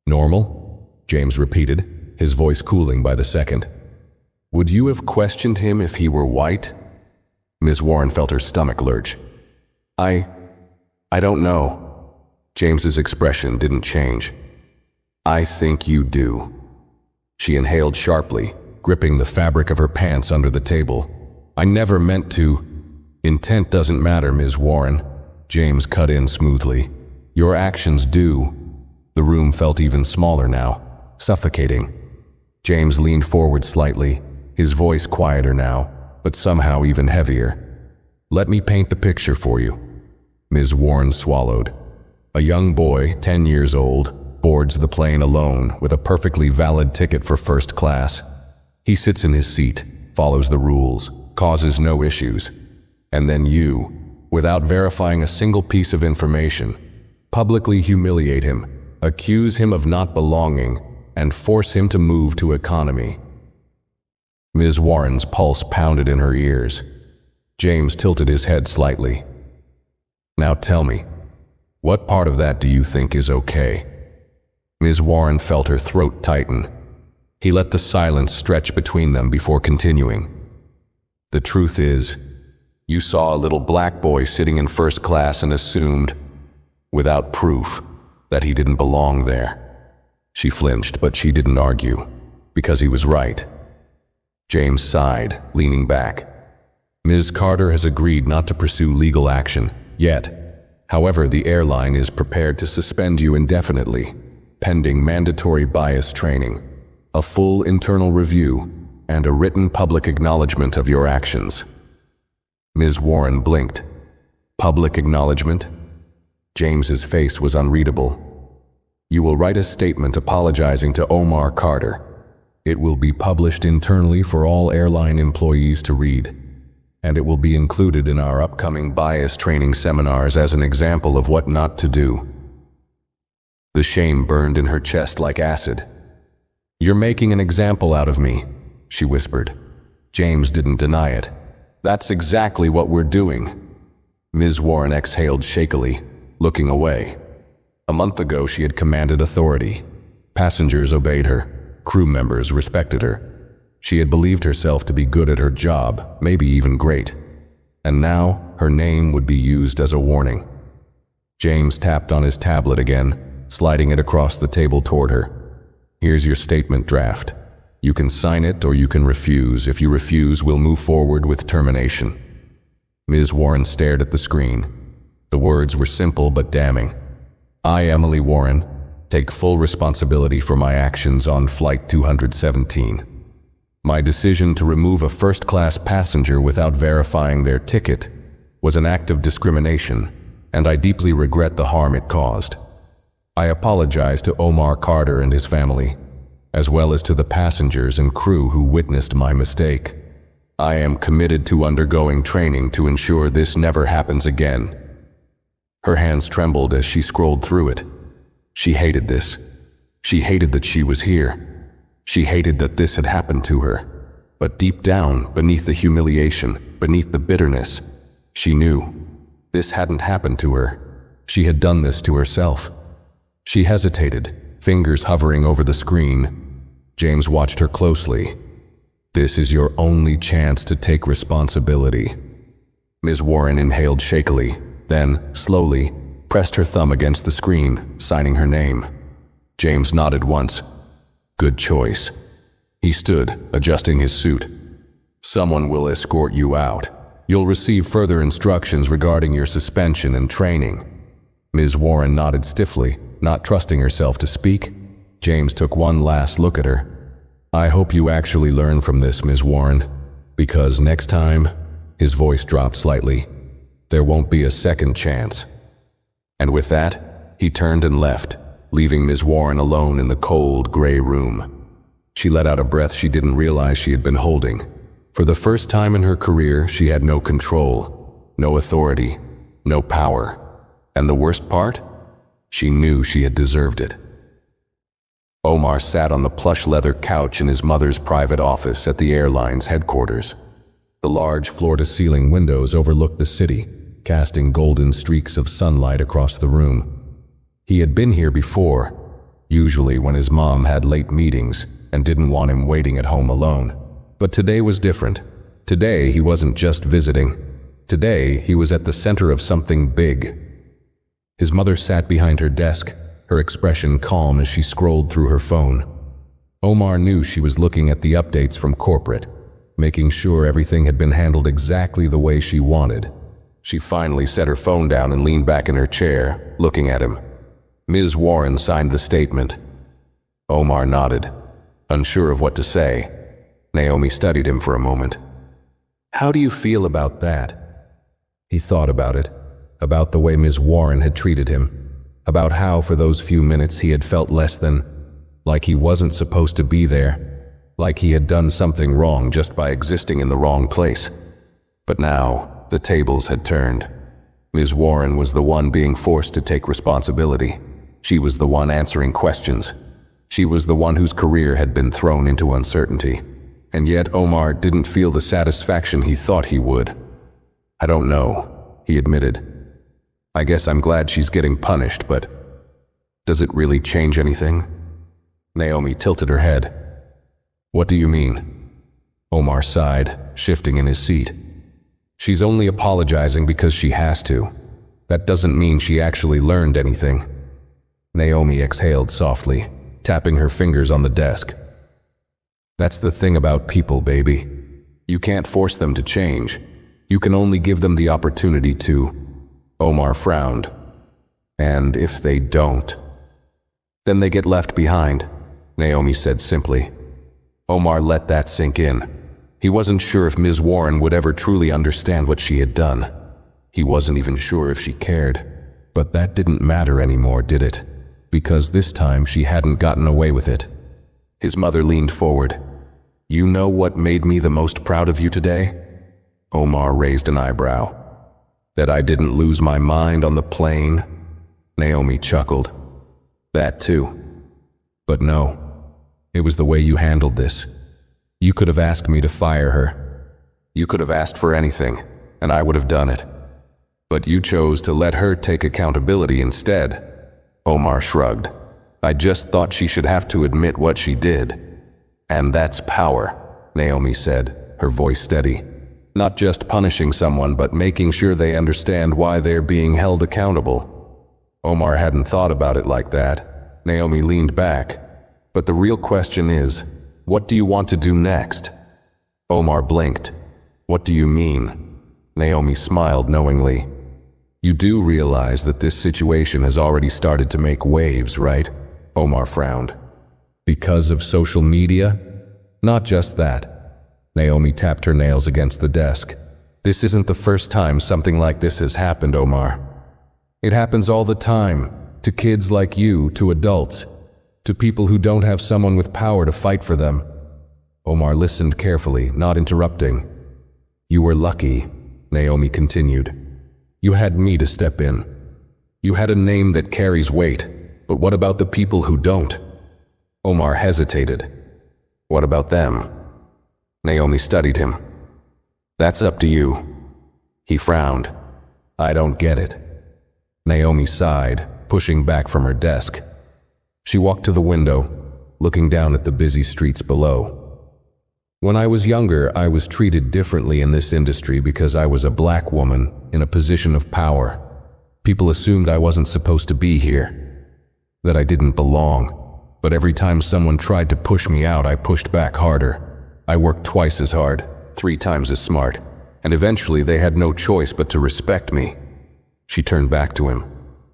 "Normal?" James repeated, his voice cooling by the second. "Would you have questioned him if he were white?" Ms. Warren felt her stomach lurch. I don't know." James's expression didn't change. "I think you do." She inhaled sharply, gripping the fabric of her pants under the table. "I never meant to..." "Intent doesn't matter, Ms. Warren," James cut in smoothly. "Your actions do." The room felt even smaller now, suffocating. James leaned forward slightly, his voice quieter now, but somehow even heavier. "Let me paint the picture for you." Ms. Warren swallowed. A young boy, 10 years old, boards the plane alone with a perfectly valid ticket for first class. He sits in his seat, follows the rules, causes no issues. And then you, without verifying a single piece of information, publicly humiliate him, accuse him of not belonging, and force him to move to economy. Ms. Warren's pulse pounded in her ears. James tilted his head slightly. "Now tell me, what part of that do you think is okay?" Ms. Warren felt her throat tighten. He let the silence stretch between them before continuing. "The truth is, you saw a little black boy sitting in first class and assumed, without proof, that he didn't belong there." She flinched, but she didn't argue, because he was right. James sighed, leaning back. "Ms. Carter has agreed not to pursue legal action, yet. However, the airline is prepared to suspend you indefinitely, pending mandatory bias training, a full internal review, and a written public acknowledgement of your actions." Ms. Warren blinked. "Public acknowledgement?" James's face was unreadable. "You will write a statement apologizing to Omar Carter. It will be published internally for all airline employees to read. and it will be included in our upcoming bias training seminars as an example of what not to do." The shame burned in her chest like acid. "You're making an example out of me," she whispered. James didn't deny it. "That's exactly what we're doing." Ms. Warren exhaled shakily, looking away. A month ago she had commanded authority. Passengers obeyed her. Crew members respected her. She had believed herself to be good at her job, maybe even great. And now her name would be used as a warning. James tapped on his tablet again, sliding it across the table toward her. "Here's your statement draft. You can sign it or you can refuse. If you refuse, we'll move forward with termination." Ms. Warren stared at the screen. The words were simple but damning. "I, Emily Warren, take full responsibility for my actions on Flight 217. My decision to remove a first-class passenger without verifying their ticket was an act of discrimination, and I deeply regret the harm it caused. I apologize to Omar Carter and his family, as well as to the passengers and crew who witnessed my mistake. I am committed to undergoing training to ensure this never happens again." Her hands trembled as she scrolled through it. She hated this. She hated that she was here. She hated that this had happened to her. But deep down, beneath the humiliation, beneath the bitterness, she knew this hadn't happened to her. She had done this to herself. She hesitated, fingers hovering over the screen. James watched her closely. "This is your only chance to take responsibility." Ms. Warren inhaled shakily, then, slowly, pressed her thumb against the screen, signing her name. James nodded once. "Good choice." He stood, adjusting his suit. "Someone will escort you out. You'll receive further instructions regarding your suspension and training." Ms. Warren nodded stiffly, not trusting herself to speak. James took one last look at her. "I hope you actually learn from this, Ms. Warren, because next time," his voice dropped slightly, "there won't be a second chance." And with that, he turned and left, leaving Ms. Warren alone in the cold, gray room. She let out a breath she didn't realize she had been holding. For the first time in her career, she had no control, no authority, no power. And the worst part? She knew she had deserved it. Omar sat on the plush leather couch in his mother's private office at the airline's headquarters. The large floor-to-ceiling windows overlooked the city, casting golden streaks of sunlight across the room. He had been here before, usually when his mom had late meetings and didn't want him waiting at home alone. But today was different. Today he wasn't just visiting. Today he was at the center of something big. His mother sat behind her desk, her expression calm as she scrolled through her phone. Omar knew she was looking at the updates from corporate, making sure everything had been handled exactly the way she wanted. She finally set her phone down and leaned back in her chair, looking at him. Ms. Warren signed the statement. Omar nodded, unsure of what to say. Naomi studied him for a moment. "How do you feel about that?" He thought about it, about the way Ms. Warren had treated him, about how for those few minutes he had felt less than, like he wasn't supposed to be there, like he had done something wrong just by existing in the wrong place. But now, the tables had turned. Ms. Warren was the one being forced to take responsibility. She was the one answering questions. She was the one whose career had been thrown into uncertainty. And yet Omar didn't feel the satisfaction he thought he would. "I don't know," he admitted. "I guess I'm glad she's getting punished, but does it really change anything?" Naomi tilted her head. "What do you mean?" Omar sighed, shifting in his seat. "She's only apologizing because she has to. That doesn't mean she actually learned anything." Naomi exhaled softly, tapping her fingers on the desk. "That's the thing about people, baby. You can't force them to change. You can only give them the opportunity to." Omar frowned. "And if they don't?" "Then they get left behind," Naomi said simply. Omar let that sink in. He wasn't sure if Ms. Warren would ever truly understand what she had done. He wasn't even sure if she cared. But that didn't matter anymore, did it? Because this time she hadn't gotten away with it. His mother leaned forward. "You know what made me the most proud of you today?" Omar raised an eyebrow. That I didn't lose my mind on the plane? Naomi chuckled. That too. But no, it was the way you handled this. You could have asked me to fire her. You could have asked for anything, and I would have done it. But you chose to let her take accountability instead. Omar shrugged. I just thought she should have to admit what she did. And that's power, Naomi said, her voice steady. Not just punishing someone, but making sure they understand why they're being held accountable. Omar hadn't thought about it like that. Naomi leaned back. But the real question is, what do you want to do next? Omar blinked. What do you mean? Naomi smiled knowingly. You do realize that this situation has already started to make waves, right? Omar frowned. Because of social media? Not just that. Naomi tapped her nails against the desk. This isn't the first time something like this has happened, Omar. It happens all the time, to kids like you, to adults, to people who don't have someone with power to fight for them. Omar listened carefully, not interrupting. You were lucky, Naomi continued. You had me to step in. You had a name that carries weight, but what about the people who don't? Omar hesitated. What about them? Naomi studied him. That's up to you. He frowned. I don't get it. Naomi sighed, pushing back from her desk. She walked to the window, looking down at the busy streets below. When I was younger, I was treated differently in this industry because I was a black woman in a position of power. People assumed I wasn't supposed to be here, that I didn't belong. But every time someone tried to push me out, I pushed back harder. I worked twice as hard, 3 times as smart, and eventually they had no choice but to respect me. She turned back to him.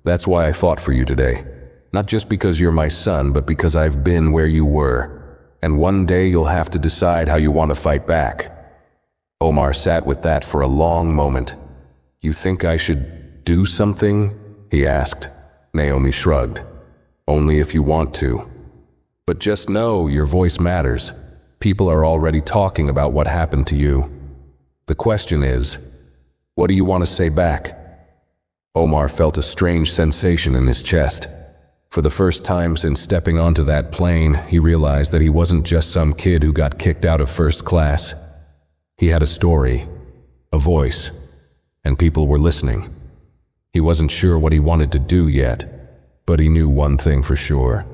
That's why I fought for you today. Not just because you're my son, but because I've been where you were. And one day you'll have to decide how you want to fight back. Omar sat with that for a long moment. You think I should do something? He asked. Naomi shrugged. Only if you want to. But just know your voice matters. People are already talking about what happened to you. The question is, what do you want to say back? Omar felt a strange sensation in his chest. For the first time since stepping onto that plane, he realized that he wasn't just some kid who got kicked out of first class. He had a story, a voice, and people were listening. He wasn't sure what he wanted to do yet, but he knew one thing for sure.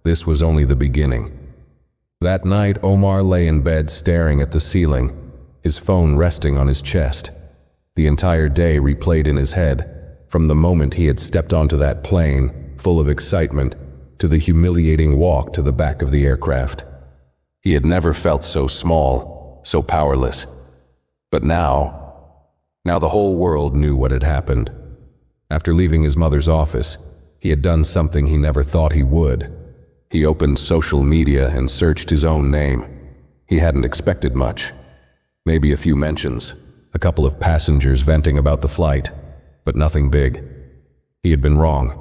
This was only the beginning. That night, Omar lay in bed staring at the ceiling, his phone resting on his chest. The entire day replayed in his head, from the moment he had stepped onto that plane, full of excitement, to the humiliating walk to the back of the aircraft. He had never felt so small, so powerless. But now the whole world knew what had happened. After leaving his mother's office, he had done something he never thought he would. He opened social media and searched his own name. He hadn't expected much. Maybe a few mentions, a couple of passengers venting about the flight, but nothing big. He had been wrong.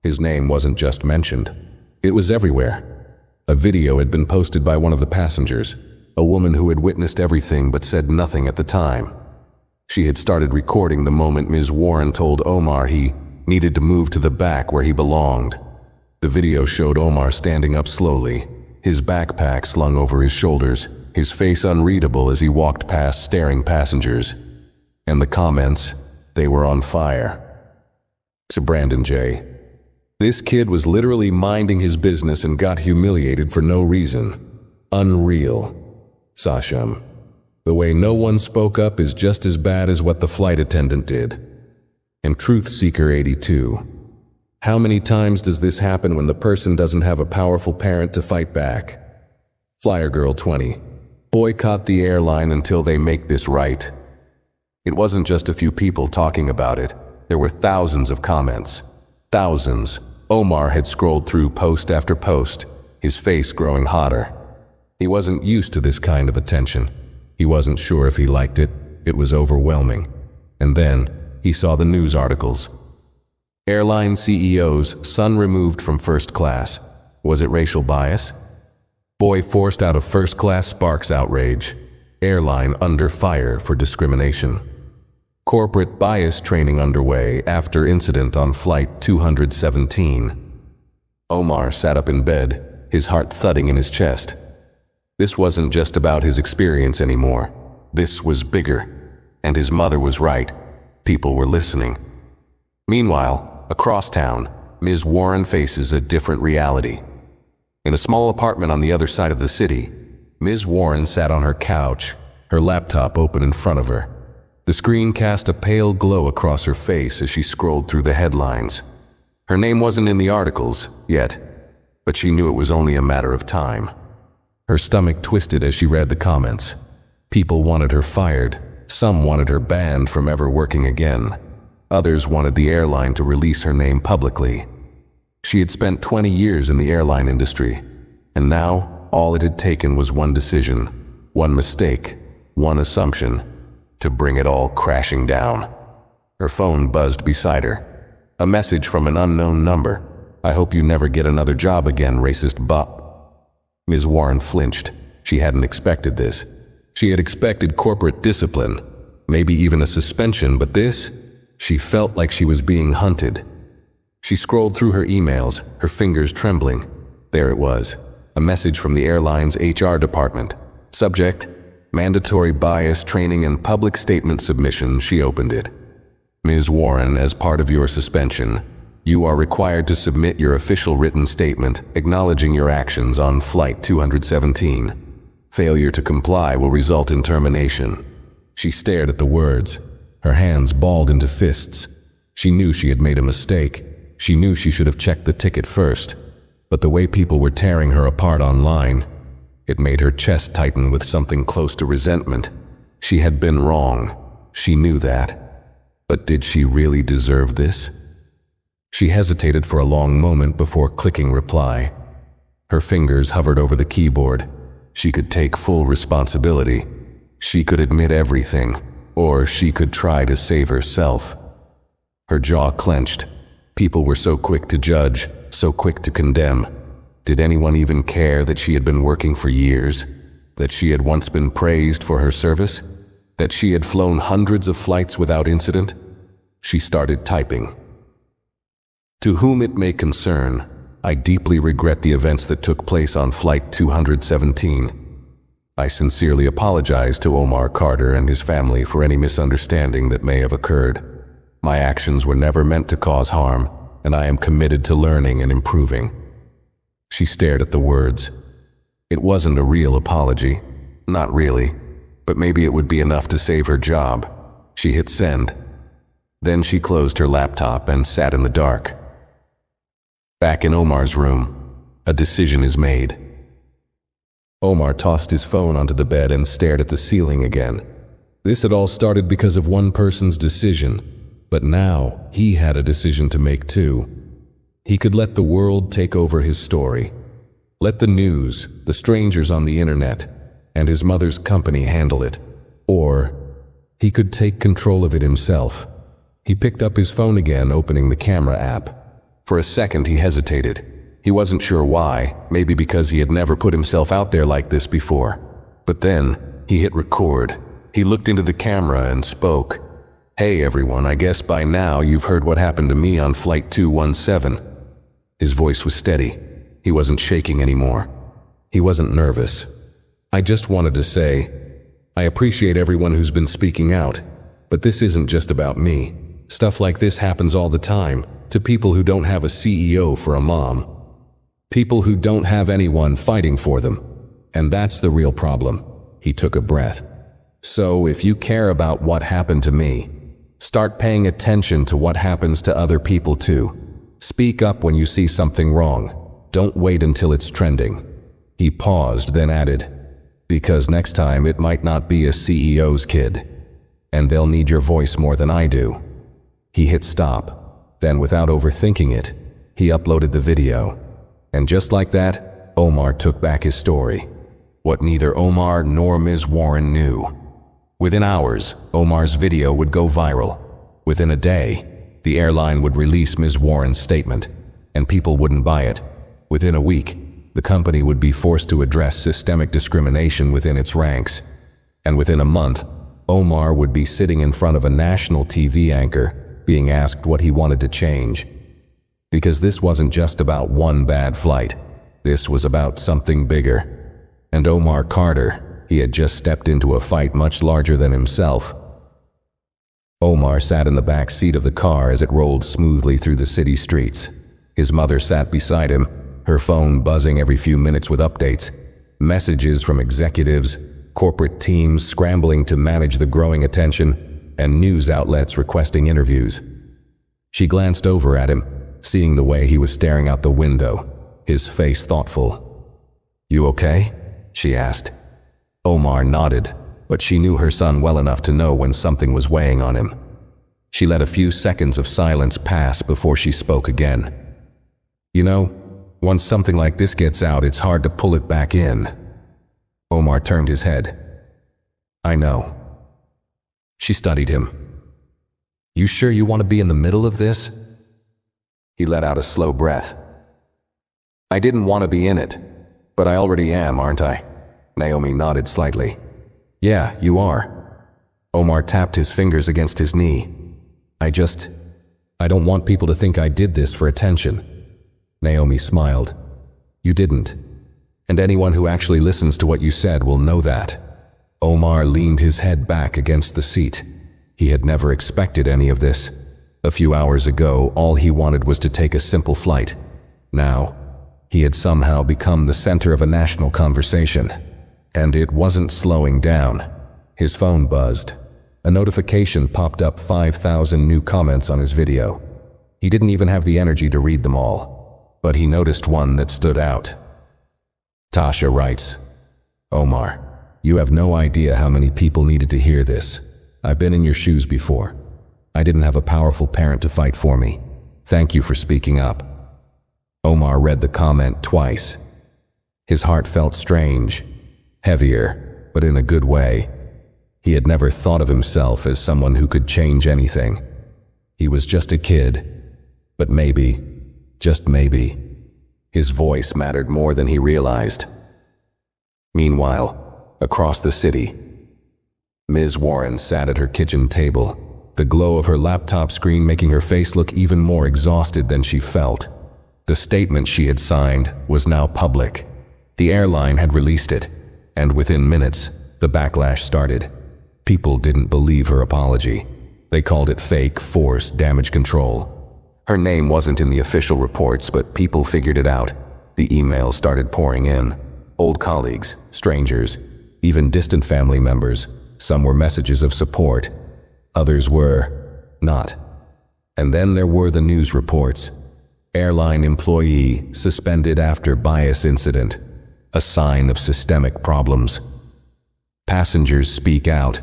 His name wasn't just mentioned. It was everywhere. A video had been posted by one of the passengers, a woman who had witnessed everything but said nothing at the time. She had started recording the moment Ms. Warren told Omar he needed to move to the back where he belonged. The video showed Omar standing up slowly, his backpack slung over his shoulders, his face unreadable as he walked past staring passengers. And the comments, they were on fire. To Brandon J. This kid was literally minding his business and got humiliated for no reason. Unreal. Sasham. The way no one spoke up is just as bad as what the flight attendant did. And Truth Seeker 82. How many times does this happen when the person doesn't have a powerful parent to fight back? Flyer Girl 20. Boycott the airline until they make this right. It wasn't just a few people talking about it. There were thousands of comments. Thousands. Omar had scrolled through post after post, his face growing hotter. He wasn't used to this kind of attention. He wasn't sure if he liked it. It was overwhelming. And then he saw the news articles. Airline CEO's son removed from first class. Was it racial bias? Boy forced out of first class sparks outrage. Airline under fire for discrimination. Corporate bias training underway after incident on Flight 217. Omar sat up in bed, his heart thudding in his chest. This wasn't just about his experience anymore. This was bigger. And his mother was right. People were listening. Meanwhile, across town, Ms. Warren faces a different reality. In a small apartment on the other side of the city, Ms. Warren sat on her couch, her laptop open in front of her. The screen cast a pale glow across her face as she scrolled through the headlines. Her name wasn't in the articles, yet, but she knew it was only a matter of time. Her stomach twisted as she read the comments. People wanted her fired. Some wanted her banned from ever working again. Others wanted the airline to release her name publicly. She had spent 20 years in the airline industry, and now all it had taken was one decision, one mistake, one assumption, to bring it all crashing down. Her phone buzzed beside her. A message from an unknown number. "I hope you never get another job again, racist bop." Ms. Warren flinched. She hadn't expected this. She had expected corporate discipline, maybe even a suspension, but this? She felt like she was being hunted. She scrolled through her emails, her fingers trembling. There it was, a message from the airline's HR department. Subject, mandatory bias training and public statement submission. She opened it. "Ms. Warren, as part of your suspension, you are required to submit your official written statement acknowledging your actions on Flight 217. Failure to comply will result in termination." She stared at the words, her hands balled into fists. She knew she had made a mistake. She knew she should have checked the ticket first. But the way people were tearing her apart online, it made her chest tighten with something close to resentment. She had been wrong. She knew that. But did she really deserve this? She hesitated for a long moment before clicking reply. Her fingers hovered over the keyboard. She could take full responsibility. She could admit everything, or she could try to save herself. Her jaw clenched. People were so quick to judge, so quick to condemn. Did anyone even care that she had been working for years? That she had once been praised for her service? That she had flown hundreds of flights without incident? She started typing. "To whom it may concern, I deeply regret the events that took place on Flight 217. I sincerely apologize to Omar Carter and his family for any misunderstanding that may have occurred. My actions were never meant to cause harm, and I am committed to learning and improving." She stared at the words. It wasn't a real apology. Not really. But maybe it would be enough to save her job. She hit send. Then she closed her laptop and sat in the dark. Back in Omar's room, a decision is made. Omar tossed his phone onto the bed and stared at the ceiling again. This had all started because of one person's decision, but now he had a decision to make too. He could let the world take over his story. Let the news, the strangers on the internet, and his mother's company handle it. Or he could take control of it himself. He picked up his phone again, opening the camera app. For a second he hesitated. He wasn't sure why, maybe because he had never put himself out there like this before. But then, he hit record. He looked into the camera and spoke. "Hey everyone, I guess by now you've heard what happened to me on Flight 217. His voice was steady. He wasn't shaking anymore. He wasn't nervous. "I just wanted to say, I appreciate everyone who's been speaking out, but this isn't just about me. Stuff like this happens all the time, to people who don't have a CEO for a mom. People who don't have anyone fighting for them. And that's the real problem." He took a breath. "So if you care about what happened to me, start paying attention to what happens to other people too. Speak up when you see something wrong. Don't wait until it's trending." He paused, then added, "Because next time it might not be a CEO's kid, and they'll need your voice more than I do." He hit stop. Then, without overthinking it, he uploaded the video. And just like that, Omar took back his story. What neither Omar nor Ms. Warren knew. Within hours, Omar's video would go viral. Within a day, the airline would release Ms. Warren's statement, and people wouldn't buy it. Within a week, the company would be forced to address systemic discrimination within its ranks. And within a month, Omar would be sitting in front of a national TV anchor, being asked what he wanted to change. Because this wasn't just about one bad flight. This was about something bigger. And Omar Carter, he had just stepped into a fight much larger than himself. Omar sat in the back seat of the car as it rolled smoothly through the city streets. His mother sat beside him, her phone buzzing every few minutes with updates, messages from executives, corporate teams scrambling to manage the growing attention, and news outlets requesting interviews. She glanced over at him, seeing the way he was staring out the window, his face thoughtful. "You okay?" she asked. Omar nodded, but she knew her son well enough to know when something was weighing on him. She let a few seconds of silence pass before she spoke again. "You know, once something like this gets out, it's hard to pull it back in." Omar turned his head. "I know." She studied him. "You sure you want to be in the middle of this?" He let out a slow breath. "I didn't want to be in it, but I already am, aren't I?" Naomi nodded slightly. "Yeah, you are." Omar tapped his fingers against his knee. I don't want people to think I did this for attention." Naomi smiled. "You didn't. And anyone who actually listens to what you said will know that." Omar leaned his head back against the seat. He had never expected any of this. A few hours ago, all he wanted was to take a simple flight. Now, he had somehow become the center of a national conversation. And it wasn't slowing down. His phone buzzed. A notification popped up 5,000 new comments on his video. He didn't even have the energy to read them all, but he noticed one that stood out. Tasha writes, "Omar, you have no idea how many people needed to hear this. I've been in your shoes before. I didn't have a powerful parent to fight for me. Thank you for speaking up." Omar read the comment twice. His heart felt strange, heavier, but in a good way. He had never thought of himself as someone who could change anything. He was just a kid, but maybe, just maybe, his voice mattered more than he realized. Meanwhile, across the city, Ms. Warren sat at her kitchen table, the glow of her laptop screen making her face look even more exhausted than she felt. The statement she had signed was now public. The airline had released it, and within minutes, the backlash started. People didn't believe her apology. They called it fake, forced damage control. Her name wasn't in the official reports, but people figured it out. The emails started pouring in. Old colleagues, strangers, even distant family members. Some were messages of support. Others were not. And then there were the news reports. Airline employee suspended after bias incident. A sign of systemic problems. Passengers speak out.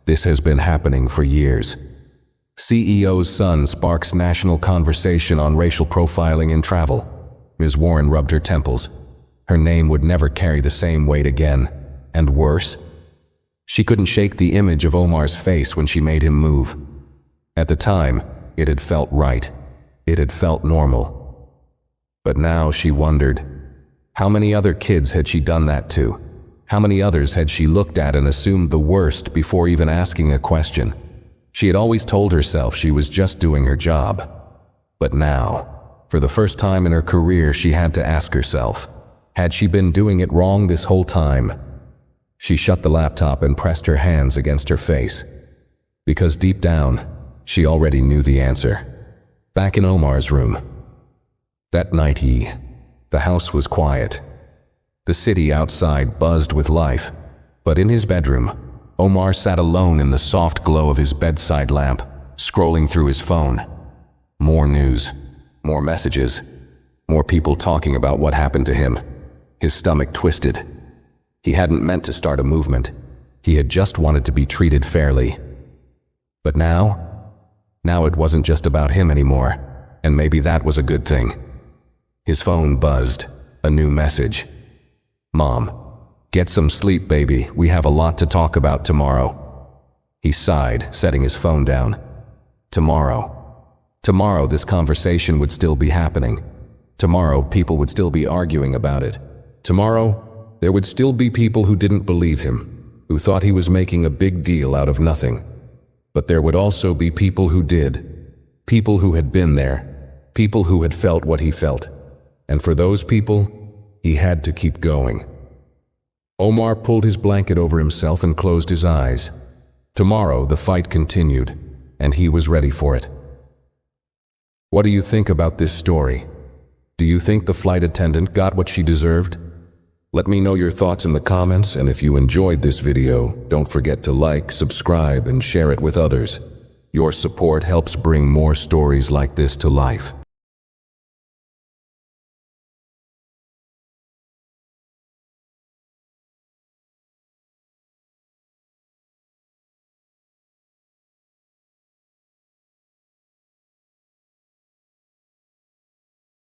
This has been happening for years. CEO's son sparks national conversation on racial profiling in travel. Ms. Warren rubbed her temples. Her name would never carry the same weight again. And worse, she couldn't shake the image of Omar's face when she made him move. At the time, it had felt right. It had felt normal. But now she wondered, how many other kids had she done that to? How many others had she looked at and assumed the worst before even asking a question? She had always told herself she was just doing her job. But now, for the first time in her career, she had to ask herself, had she been doing it wrong this whole time? She shut the laptop and pressed her hands against her face. Because deep down, she already knew the answer. Back in Omar's room. That night the house was quiet. The city outside buzzed with life, but in his bedroom, Omar sat alone in the soft glow of his bedside lamp, scrolling through his phone. More news, more messages, more people talking about what happened to him. His stomach twisted. He hadn't meant to start a movement. He had just wanted to be treated fairly. But now it wasn't just about him anymore, and maybe that was a good thing. His phone buzzed, a new message. "Mom, get some sleep, baby. We have a lot to talk about tomorrow." He sighed, setting his phone down. Tomorrow this conversation would still be happening. Tomorrow people would still be arguing about it. Tomorrow there would still be people who didn't believe him. who thought he was making a big deal out of nothing. But there would also be people who did. People who had been there. People who had felt what he felt. And for those people, he had to keep going. Omar pulled his blanket over himself and closed his eyes. Tomorrow, the fight continued, and he was ready for it. What do you think about this story? Do you think the flight attendant got what she deserved? Let me know your thoughts in the comments, and if you enjoyed this video, don't forget to like, subscribe, and share it with others. Your support helps bring more stories like this to life.